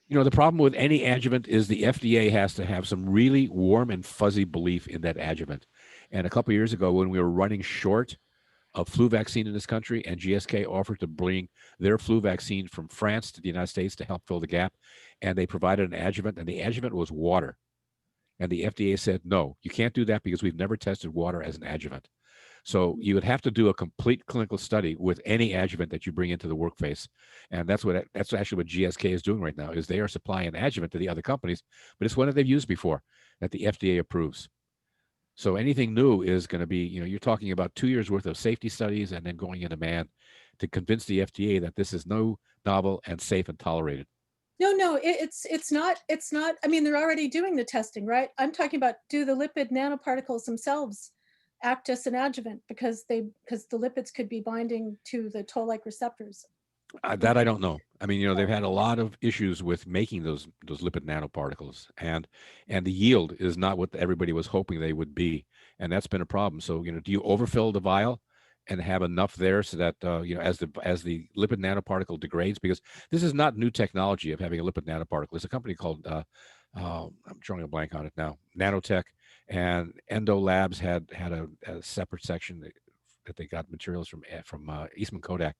The problem with any adjuvant is the FDA has to have some really warm and fuzzy belief in that adjuvant. And a couple of years ago, when we were running short of flu vaccine in this country, and GSK offered to bring their flu vaccine from France to the United States to help fill the gap, and they provided an adjuvant, and the adjuvant was water. And the FDA said, no, you can't do that because we've never tested water as an adjuvant. So you would have to do a complete clinical study with any adjuvant that you bring into the workplace. And that's actually what GSK is doing right now, is they are supplying an adjuvant to the other companies, but it's one that they've used before that the FDA approves. So anything new is going to be, you're talking about 2 years worth of safety studies and then going into man to convince the FDA that this is novel and safe and tolerated. No, it's not. I mean, they're already doing the testing, right? I'm talking about, do the lipid nanoparticles themselves act as an adjuvant because the lipids could be binding to the toll-like receptors? That I don't know. I mean, they've had a lot of issues with making those lipid nanoparticles, and the yield is not what everybody was hoping they would be, and that's been a problem. So, do you overfill the vial and have enough there so that as the lipid nanoparticle degrades? Because this is not new technology of having a lipid nanoparticle. It's a company called I'm drawing a blank on it now, Nanotech, and Endo Labs had a separate section that they got materials from Eastman Kodak,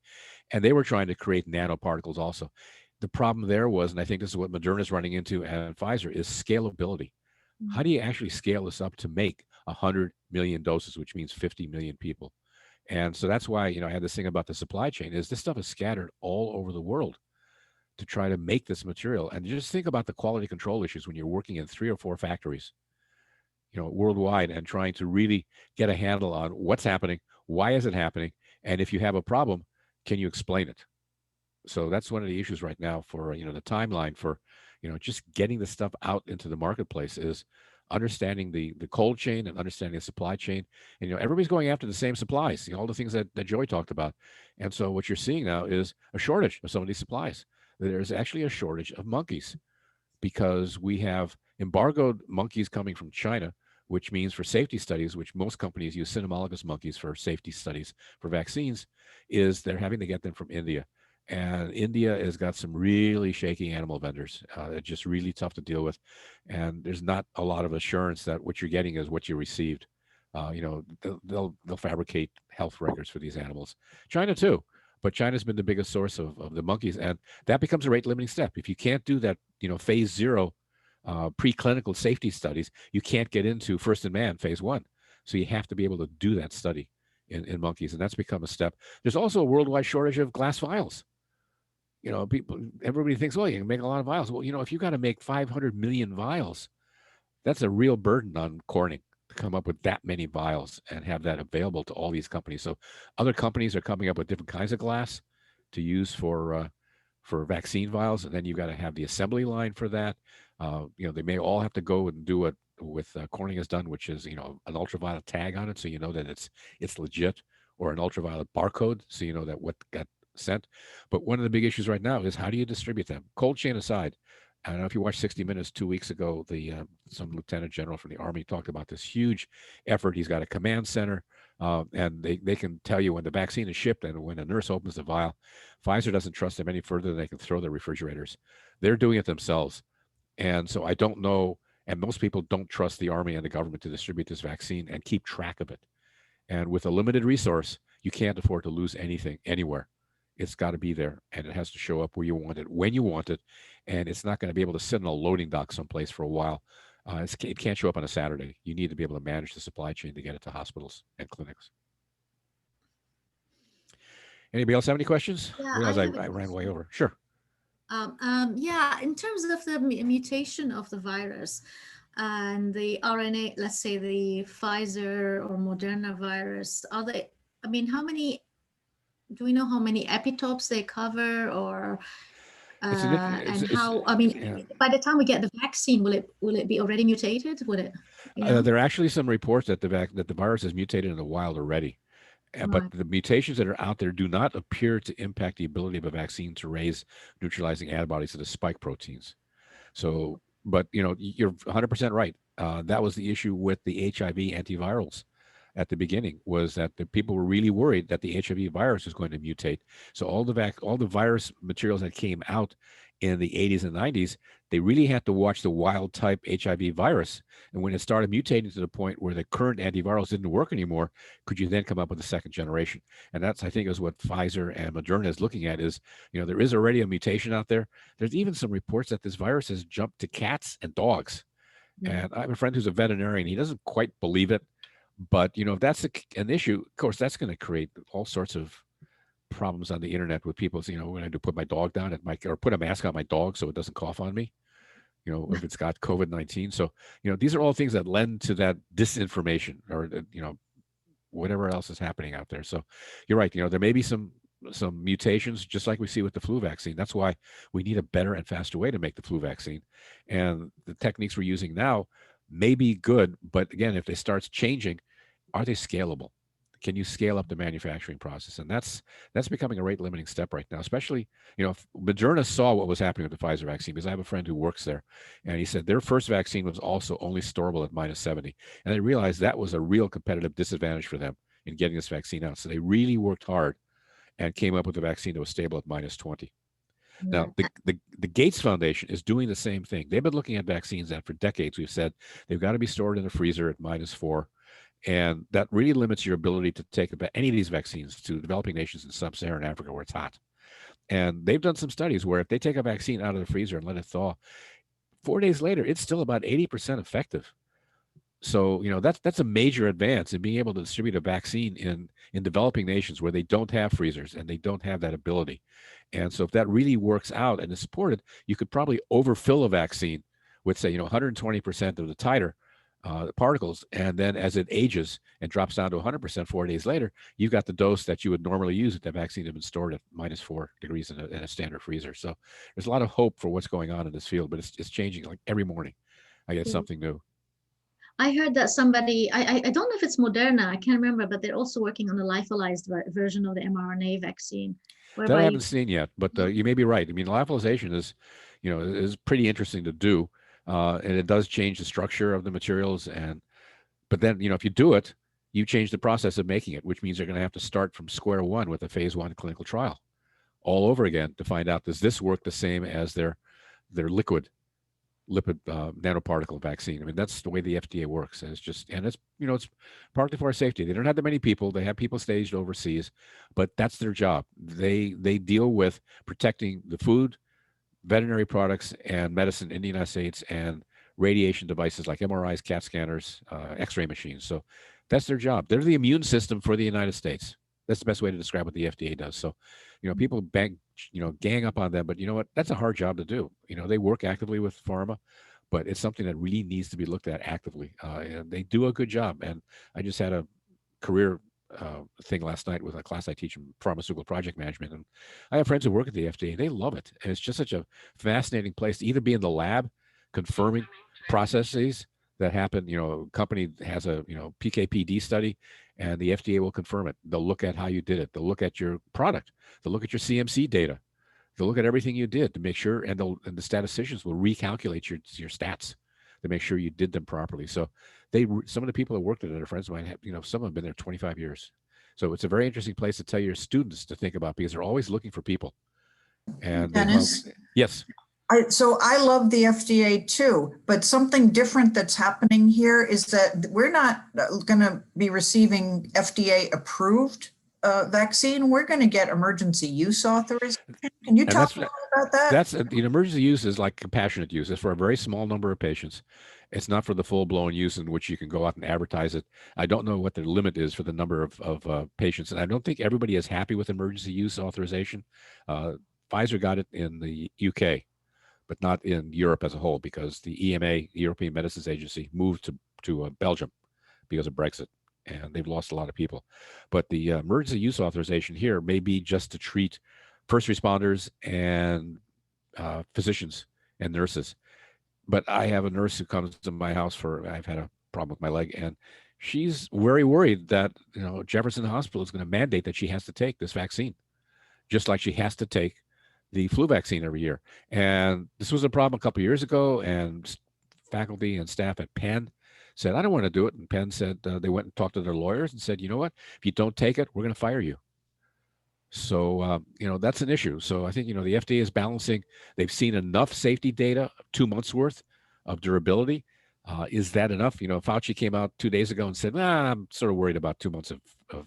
and they were trying to create nanoparticles also. The problem there was, and I think this is what Moderna is running into and Pfizer, is scalability. How do you actually scale this up to make 100 million doses, which means 50 million people? And so that's why, I had this thing about the supply chain is this stuff is scattered all over the world to try to make this material. And just think about the quality control issues when you're working in 3 or 4 factories, worldwide, and trying to really get a handle on what's happening, why is it happening, and if you have a problem, can you explain it? So that's one of the issues right now for, the timeline for, just getting the stuff out into the marketplace is understanding the cold chain and understanding the supply chain. And, everybody's going after the same supplies, all the things that Joy talked about. And so what you're seeing now is a shortage of some of these supplies. There's actually a shortage of monkeys because we have embargoed monkeys coming from China, which means for safety studies, which most companies use cynomolgus monkeys for safety studies for vaccines, is they're having to get them from India. And India has got some really shaky animal vendors. It's just really tough to deal with. And there's not a lot of assurance that what you're getting is what you received. They'll fabricate health records for these animals. China too, but China's been the biggest source of the monkeys. And that becomes a rate limiting step. If you can't do that, phase 0 preclinical safety studies, you can't get into first in man phase 1. So you have to be able to do that study in monkeys. And that's become a step. There's also a worldwide shortage of glass vials. Everybody thinks, well, you can make a lot of vials. Well, if you got to make 500 million vials, that's a real burden on Corning to come up with that many vials and have that available to all these companies. So other companies are coming up with different kinds of glass to use for vaccine vials, and then you've got to have the assembly line for that. They may all have to go and do what with Corning has done, which is an ultraviolet tag on it, so you know that it's legit, or an ultraviolet barcode, so you know that what got sent. But one of the big issues right now is how do you distribute them? Cold chain aside, I don't know if you watched 60 Minutes 2 weeks ago, some lieutenant general from the Army talked about this huge effort. He's got a command center, and they can tell you when the vaccine is shipped and when a nurse opens the vial. Pfizer doesn't trust them any further than they can throw their refrigerators. They're doing it themselves. And so I don't know, and most people don't trust the Army and the government to distribute this vaccine and keep track of it. And with a limited resource, you can't afford to lose anything anywhere. It's got to be there, and it has to show up where you want it, when you want it, and it's not going to be able to sit in a loading dock someplace for a while. It can't show up on a Saturday. You need to be able to manage the supply chain to get it to hospitals and clinics. Anybody else have any questions? Yeah, I realize I have a I ran way question. over. Sure. Yeah, in terms of the mutation of the virus and the RNA, let's say the Pfizer or Moderna virus, how many, do we know how many epitopes they cover, or by the time we get the vaccine, will it be already mutated? Would it? There are actually some reports that the virus is mutated in the wild already. But the mutations that are out there do not appear to impact the ability of a vaccine to raise neutralizing antibodies to the spike proteins. So, but you're 100% right. That was the issue with the HIV antivirals at the beginning, was that the people were really worried that the HIV virus was going to mutate. So all the virus materials that came out in the 80s and 90s, they really had to watch the wild type HIV virus. And when it started mutating to the point where the current antivirals didn't work anymore, could you then come up with a second generation? And that's, I think, is what Pfizer and Moderna is looking at is, there is already a mutation out there. There's even some reports that this virus has jumped to cats and dogs. And I have a friend who's a veterinarian. He doesn't quite believe it. But, if that's an issue, of course, that's going to create all sorts of problems on the internet with people saying, when I do put my dog down or put a mask on my dog so it doesn't cough on me, if it's got COVID-19. So, these are all things that lend to that disinformation or, whatever else is happening out there. So you're right. There may be some mutations, just like we see with the flu vaccine. That's why we need a better and faster way to make the flu vaccine. And the techniques we're using now may be good, but again, if they start changing, are they scalable? Can you scale up the manufacturing process? And that's becoming a rate limiting step right now, especially, Moderna saw what was happening with the Pfizer vaccine, because I have a friend who works there, and he said their first vaccine was also only storable at -70. And they realized that was a real competitive disadvantage for them in getting this vaccine out. So they really worked hard and came up with a vaccine that was stable at -20. Now, the Gates Foundation is doing the same thing. They've been looking at vaccines that for decades we've said they've got to be stored in a freezer at -4. And that really limits your ability to take any of these vaccines to developing nations in sub-Saharan Africa where it's hot. And they've done some studies where if they take a vaccine out of the freezer and let it thaw, 4 days later, it's still about 80% effective. So, that's a major advance in being able to distribute a vaccine in developing nations where they don't have freezers and they don't have that ability. And so if that really works out and is supported, you could probably overfill a vaccine with, say, 120% of the titer particles. And then as it ages and drops down to 100% 4 days later, you've got the dose that you would normally use if that vaccine had been stored at -4 degrees in a standard freezer. So there's a lot of hope for what's going on in this field, but it's changing like every morning. I get something new. I heard that somebody, I don't know if it's Moderna, I can't remember, but they're also working on a lyophilized version of the mRNA vaccine. That I haven't seen yet, but you may be right. I mean, lyophilization is pretty interesting to do, and it does change the structure of the materials. But then, if you do it, you change the process of making it, which means you're going to have to start from square one with a phase 1 clinical trial all over again to find out, does this work the same as their lipid nanoparticle vaccine? I mean, that's the way the FDA works. And it's partly for our safety. They don't have that many people. They have people staged overseas, but that's their job. They deal with protecting the food, veterinary products, and medicine in the United States, and radiation devices like MRIs, CAT scanners, X-ray machines. So that's their job. They're the immune system for the United States. That's the best way to describe what the FDA does. So, people gang up on them, but you know what? That's a hard job to do. They work actively with pharma, but it's something that really needs to be looked at actively. And they do a good job. And I just had a career thing last night with a class I teach in pharmaceutical project management. And I have friends who work at the FDA. They love it. And it's just such a fascinating place to either be in the lab confirming processes that happen. A company has a, PKPD study, and the FDA will confirm it. They'll look at how you did it. They'll look at your product. They'll look at your CMC data. They'll look at everything you did to make sure, and the statisticians will recalculate your stats to make sure you did them properly. So some of the people that worked at it are friends of mine. Some have been there 25 years. So it's a very interesting place to tell your students to think about, because they're always looking for people. And Dennis? Yes. So I love the FDA too, but something different that's happening here is that we're not going to be receiving FDA approved vaccine. We're going to get emergency use authorization. Can you talk more about that? That's emergency use is like compassionate use. It's for a very small number of patients. It's not for the full-blown use in which you can go out and advertise it. I don't know what the limit is for the number of patients, and I don't think everybody is happy with emergency use authorization. Pfizer got it in the UK, but not in Europe as a whole, because the EMA, the European Medicines Agency, moved to Belgium because of Brexit, and they've lost a lot of people. But the emergency use authorization here may be just to treat first responders and physicians and nurses. But I have a nurse who comes to my house I've had a problem with my leg, and she's very worried that Jefferson Hospital is going to mandate that she has to take this vaccine, just like she has to take the flu vaccine every year. And this was a problem a couple of years ago, and faculty and staff at Penn said, I don't want to do it. And Penn said, they went and talked to their lawyers and said, you know what, if you don't take it, we're going to fire you. So, that's an issue. So I think, the FDA is balancing. They've seen enough safety data, 2 months worth of durability. Is that enough? Fauci came out 2 days ago and said, I'm sort of worried about 2 months of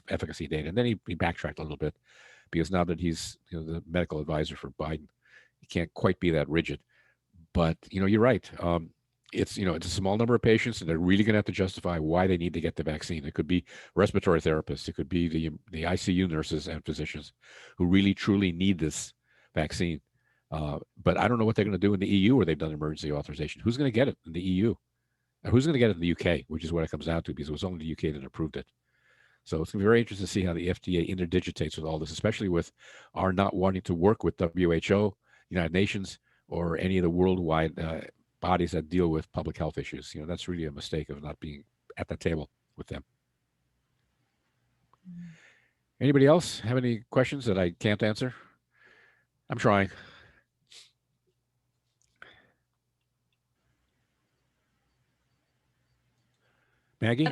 efficacy data. And then he backtracked a little bit, because now that he's the medical advisor for Biden, he can't quite be that rigid. But you're right. It's it's a small number of patients, and they're really going to have to justify why they need to get the vaccine. It could be respiratory therapists, it could be the ICU nurses and physicians who really truly need this vaccine. But I don't know what they're going to do in the EU, where they've done emergency authorization. Who's going to get it in the EU? Who's going to get it in the UK, which is what it comes down to, because it was only the UK that approved it. So it's going to be very interesting to see how the FDA interdigitates with all this, especially with our not wanting to work with WHO, United Nations, or any of the worldwide bodies that deal with public health issues. That's really a mistake of not being at the table with them. Anybody else have any questions that I can't answer? I'm trying. Maggie?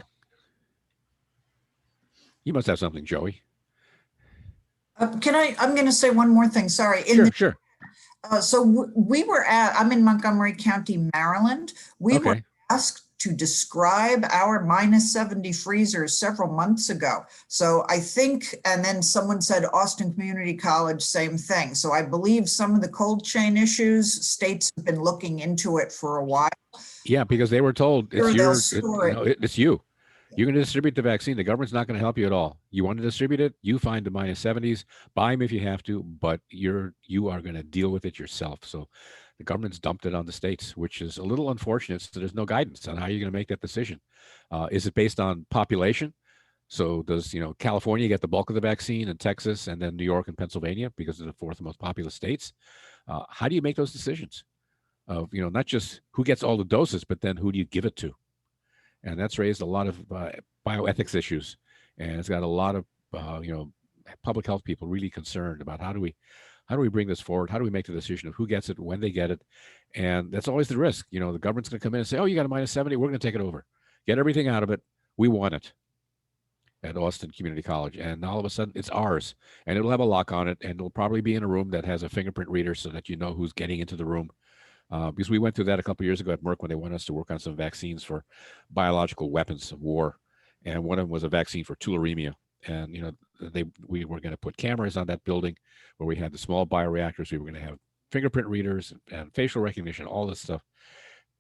You must have something, Joey. I'm going to say one more thing. Sorry. Sure. I'm in Montgomery County, Maryland. We were Okay. asked to describe our -70 freezers several months ago. So I think, and then someone said Austin Community College, same thing. So I believe some of the cold chain issues, states have been looking into it for a while. Yeah, because they were told Sure, it's they'll your, store it. it's you. You're going to distribute the vaccine. The government's not going to help you at all. You want to distribute it, you find the -70s, buy them if you have to, but you are going to deal with it yourself. So the government's dumped it on the states, which is a little unfortunate. So there's no guidance on how you're going to make that decision. Is it based on population? So does, California get the bulk of the vaccine, and Texas, and then New York and Pennsylvania because they're the fourth most populous states? How do you make those decisions? Of, not just who gets all the doses, but then who do you give it to? And that's raised a lot of bioethics issues, and it's got a lot of public health people really concerned about how do we bring this forward? How do we make the decision of who gets it, when they get it? And that's always the risk. The government's going to come in and say, "Oh, you got a -70, we're going to take it over, get everything out of it. We want it." At Austin Community College, and all of a sudden it's ours, and it'll have a lock on it, and it'll probably be in a room that has a fingerprint reader so that you know who's getting into the room. Because we went through that a couple of years ago at Merck when they wanted us to work on some vaccines for biological weapons of war, and one of them was a vaccine for tularemia. And we were going to put cameras on that building where we had the small bioreactors. We were going to have fingerprint readers and facial recognition, all this stuff.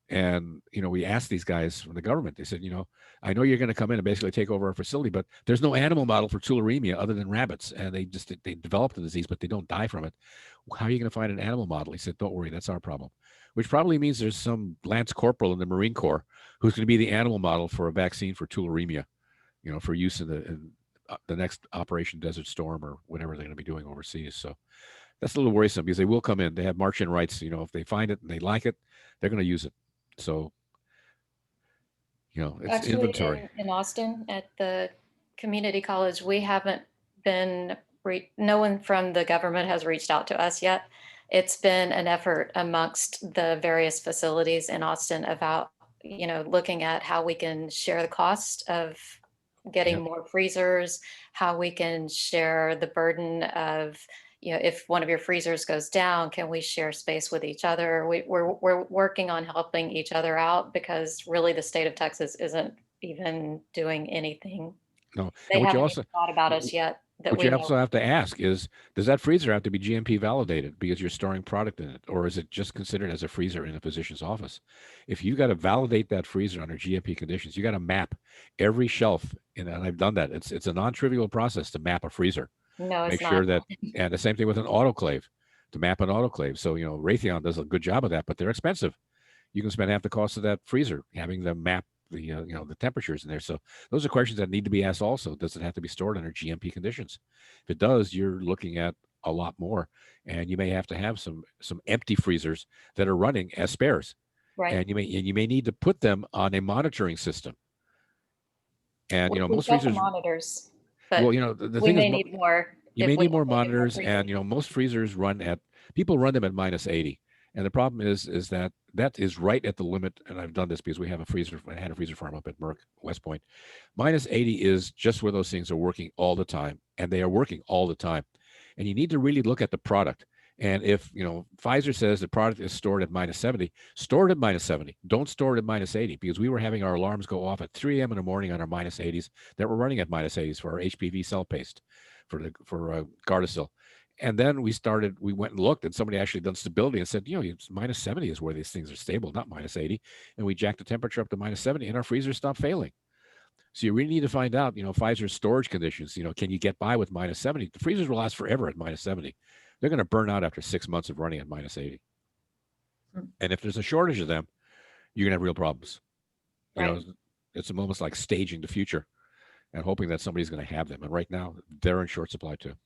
And we asked these guys from the government. They said, I know you're going to come in and basically take over our facility, but there's no animal model for tularemia other than rabbits, and they develop the disease, but they don't die from it. How are you going to find an animal model? He said, don't worry, that's our problem. Which probably means there's some Lance Corporal in the Marine Corps who's going to be the animal model for a vaccine for tularemia, for use in the next Operation Desert Storm or whatever they're going to be doing overseas. So that's a little worrisome because they will come in. They have march-in rights. If they find it and they like it, they're going to use it. So, it's Actually, inventory. in Austin at the community college, we haven't been, no one from the government has reached out to us yet. It's been an effort amongst the various facilities in Austin about, looking at how we can share the cost of getting more freezers, how we can share the burden of, if one of your freezers goes down, can we share space with each other? We're working on helping each other out because really the state of Texas isn't even doing anything. No, They and what you haven't also even thought about us yet. what you also have to ask is, does that freezer have to be GMP validated because you're storing product in it, or is it just considered as a freezer in a physician's office? If you got to validate that freezer under GMP conditions, you got to map every shelf, and I've done that. It's a non-trivial process to map a freezer. No, it's Make sure not. that, and the same thing with an autoclave, to map an autoclave. So Raytheon does a good job of that, but they're expensive. You can spend half the cost of that freezer having them map the the temperatures in there. So those are questions that need to be asked also. Does it have to be stored under GMP conditions? If it does, you're looking at a lot more, and you may have to have some empty freezers that are running as spares. Right. And you may need to put them on a monitoring system. And We've most got the freezers, monitors, but well, the we thing may is, need more. you if may we need more can make it more monitors, freezer. and most freezers people run them at -80. And the problem is that is right at the limit. And I've done this because I had a freezer farm up at Merck, West Point. -80 is just where those things are working all the time, and they are working all the time. And you need to really look at the product. And if Pfizer says the product is stored at -70, store it at -70. Don't store it at -80, because we were having our alarms go off at 3 a.m. in the morning on our -80s that were running at -80s for our HPV cell paste for Gardasil. And then we went and looked, and somebody actually done stability and said, it's -70 is where these things are stable, not -80. And we jacked the temperature up to -70, and our freezers stopped failing. So you really need to find out, Pfizer's storage conditions. Can you get by with -70? The freezers will last forever at -70. They're going to burn out after 6 months of running at -80. And if there's a shortage of them, you're going to have real problems. Right. It's almost like staging the future and hoping that somebody's going to have them. And right now, they're in short supply too.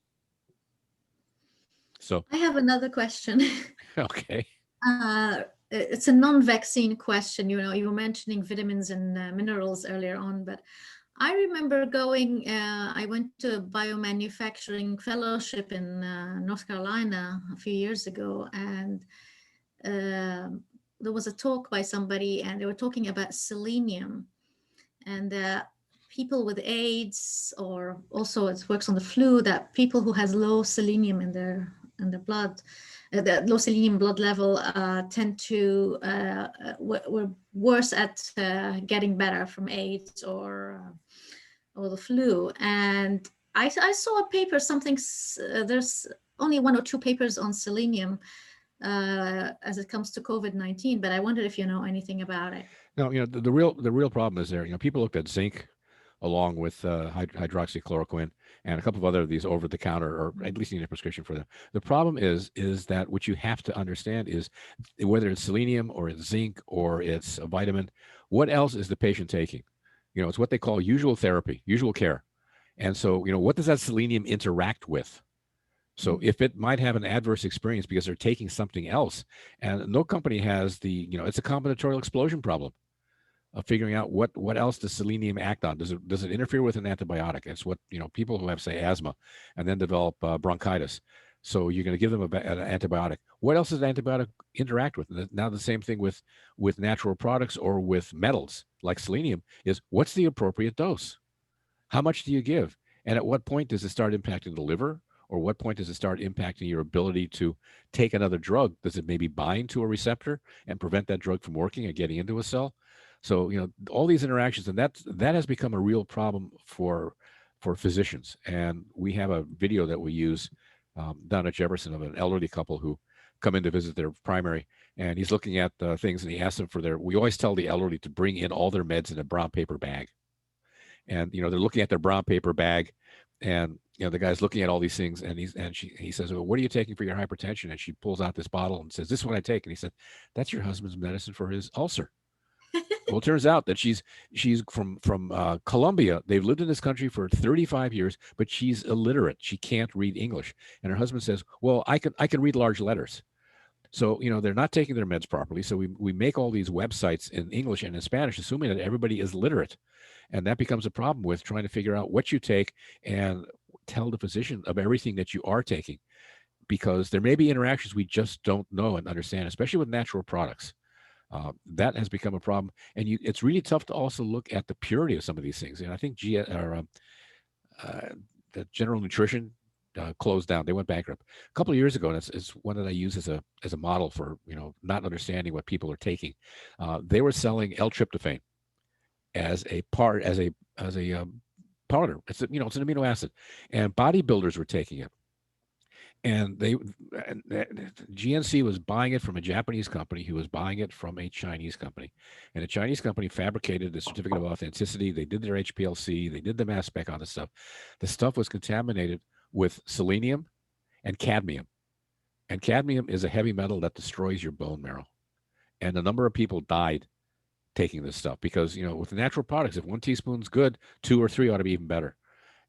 So I have another question. okay. It's a non-vaccine question. You were mentioning vitamins and minerals earlier on, but I remember I went to a biomanufacturing fellowship in North Carolina a few years ago, and there was a talk by somebody, and they were talking about selenium, and people with AIDS, or also it works on the flu, that people who has low selenium in their in the blood, the low selenium blood level tend to were worse at getting better from AIDS or the flu. And I saw a paper, there's only 1 or 2 papers on selenium as it comes to COVID-19, but I wondered if you know anything about it. No, the real problem is there. People looked at zinc along with hydroxychloroquine and a couple of other of these over the counter, or at least need a prescription for them. The problem is that what you have to understand is whether it's selenium or it's zinc or it's a vitamin, what else is the patient taking? It's what they call usual therapy, usual care. And so, what does that selenium interact with? So if it might have an adverse experience because they're taking something else, and no company has it's a combinatorial explosion problem of figuring out what else does selenium act on. Does it interfere with an antibiotic? It's what, people who have, say, asthma and then develop bronchitis. So you're going to give them an antibiotic. What else does an antibiotic interact with? Now the same thing with natural products or with metals like selenium is what's the appropriate dose? How much do you give? And at what point does it start impacting the liver? Or what point does it start impacting your ability to take another drug? Does it maybe bind to a receptor and prevent that drug from working and getting into a cell? So, all these interactions, and that has become a real problem for physicians. And we have a video that we use down at Jefferson of an elderly couple who come in to visit their primary, and he's looking at things, and he asks them we always tell the elderly to bring in all their meds in a brown paper bag. And, they're looking at their brown paper bag, and the guy's looking at all these things, and he says, well, what are you taking for your hypertension? And she pulls out this bottle and says, this is what I take. And he said, that's your husband's medicine for his ulcer. Well, it turns out that she's from Colombia. They've lived in this country for 35 years, but she's illiterate. She can't read English. And her husband says, well, I can read large letters. So, they're not taking their meds properly. So we make all these websites in English and in Spanish, assuming that everybody is literate. And that becomes a problem with trying to figure out what you take and tell the physician of everything that you are taking, because there may be interactions we just don't know and understand, especially with natural products. That has become a problem. And it's really tough to also look at the purity of some of these things. And I think the General Nutrition closed down. They went bankrupt a couple of years ago, and it's one that I use as a model for not understanding what people are taking. They were selling L-tryptophan as a powder. It's an amino acid, and bodybuilders were taking it. And GNC was buying it from a Japanese company who was buying it from a Chinese company. And the Chinese company fabricated the certificate of authenticity. They did their HPLC. They did the mass spec on the stuff. The stuff was contaminated with selenium and cadmium. And cadmium is a heavy metal that destroys your bone marrow. And a number of people died taking this stuff because, with the natural products, if 1 teaspoon's good, 2 or 3 ought to be even better.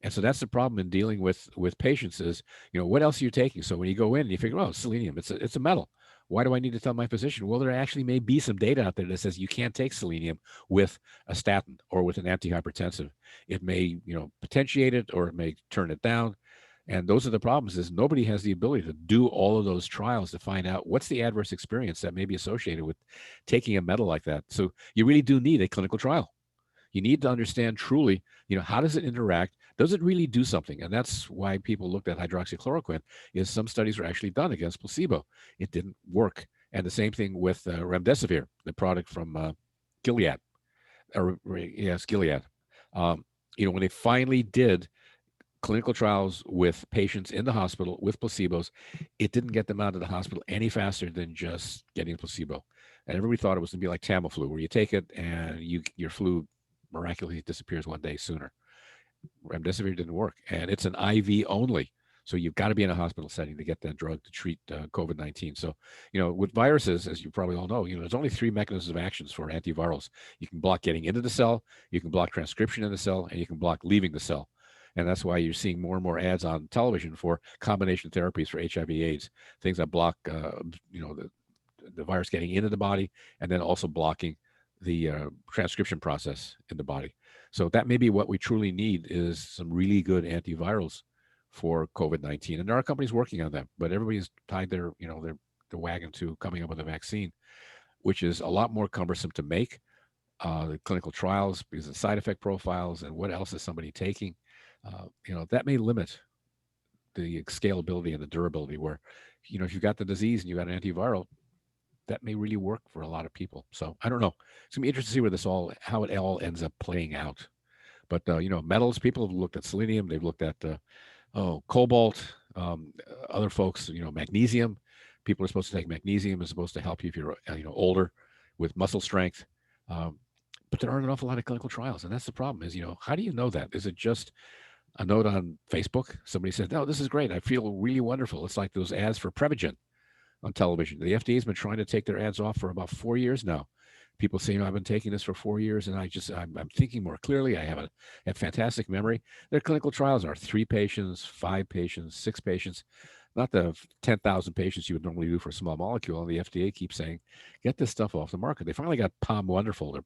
And so that's the problem in dealing with patients is, what else are you taking? So when you go in and you figure, oh, selenium, it's a metal. Why do I need to tell my physician? Well, there actually may be some data out there that says you can't take selenium with a statin or with an antihypertensive. It may, potentiate it, or it may turn it down. And those are the problems is nobody has the ability to do all of those trials to find out what's the adverse experience that may be associated with taking a metal like that. So you really do need a clinical trial. You need to understand truly, how does it interact? Does it really do something? And that's why people looked at hydroxychloroquine, is some studies were actually done against placebo. It didn't work. And the same thing with remdesivir, the product from Gilead. Gilead. When they finally did clinical trials with patients in the hospital with placebos, it didn't get them out of the hospital any faster than just getting a placebo. And everybody thought it was going to be like Tamiflu, where you take it and your flu miraculously disappears one day sooner. Remdesivir didn't work, and it's an IV only. So you've got to be in a hospital setting to get that drug to treat COVID-19. So, with viruses, as you probably all know, there's only 3 mechanisms of actions for antivirals. You can block getting into the cell, you can block transcription in the cell, and you can block leaving the cell. And that's why you're seeing more and more ads on television for combination therapies for HIV/AIDS, things that block, the virus getting into the body, and then also blocking the transcription process in the body. So that may be what we truly need, is some really good antivirals for COVID-19. And there are companies working on that, but everybody's tied their wagon to coming up with a vaccine, which is a lot more cumbersome to make. The clinical trials, because of side effect profiles and what else is somebody taking, that may limit the scalability and the durability where, you know, if you've got the disease and you got an antiviral, that may really work for a lot of people. So I don't know. It's gonna be interesting to see where this all, how it all ends up playing out. But you know, metals, people have looked at selenium, they've looked at cobalt, other folks, you know, magnesium. People are supposed to take magnesium. It's supposed to help you if you're you know, older with muscle strength. But there aren't an awful lot of clinical trials, and that's the problem. Is, you know, how do you know that? Is it just a note on Facebook? Somebody said, "No, this is great. I feel really wonderful." It's like those ads for Prevagen on television. The FDA has been trying to take their ads off for about 4 years now. People say, you know, I've been taking this for 4 years, and I'm thinking more clearly. I have a fantastic memory. Their clinical trials are 3 patients, 5 patients, 6 patients, not the 10,000 patients you would normally do for a small molecule. And the FDA keeps saying, get this stuff off the market. They finally got Palm Wonderful, their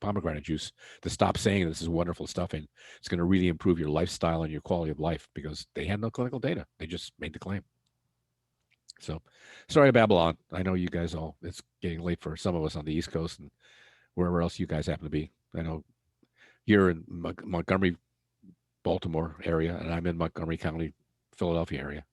pomegranate juice, to stop saying this is wonderful stuff and it's going to really improve your lifestyle and your quality of life, because they had no clinical data. They just made the claim. So sorry, Babylon. I know you guys all, it's getting late for some of us on the East Coast and wherever else you guys happen to be. I know you're in Montgomery, Baltimore area, and I'm in Montgomery County, Philadelphia area.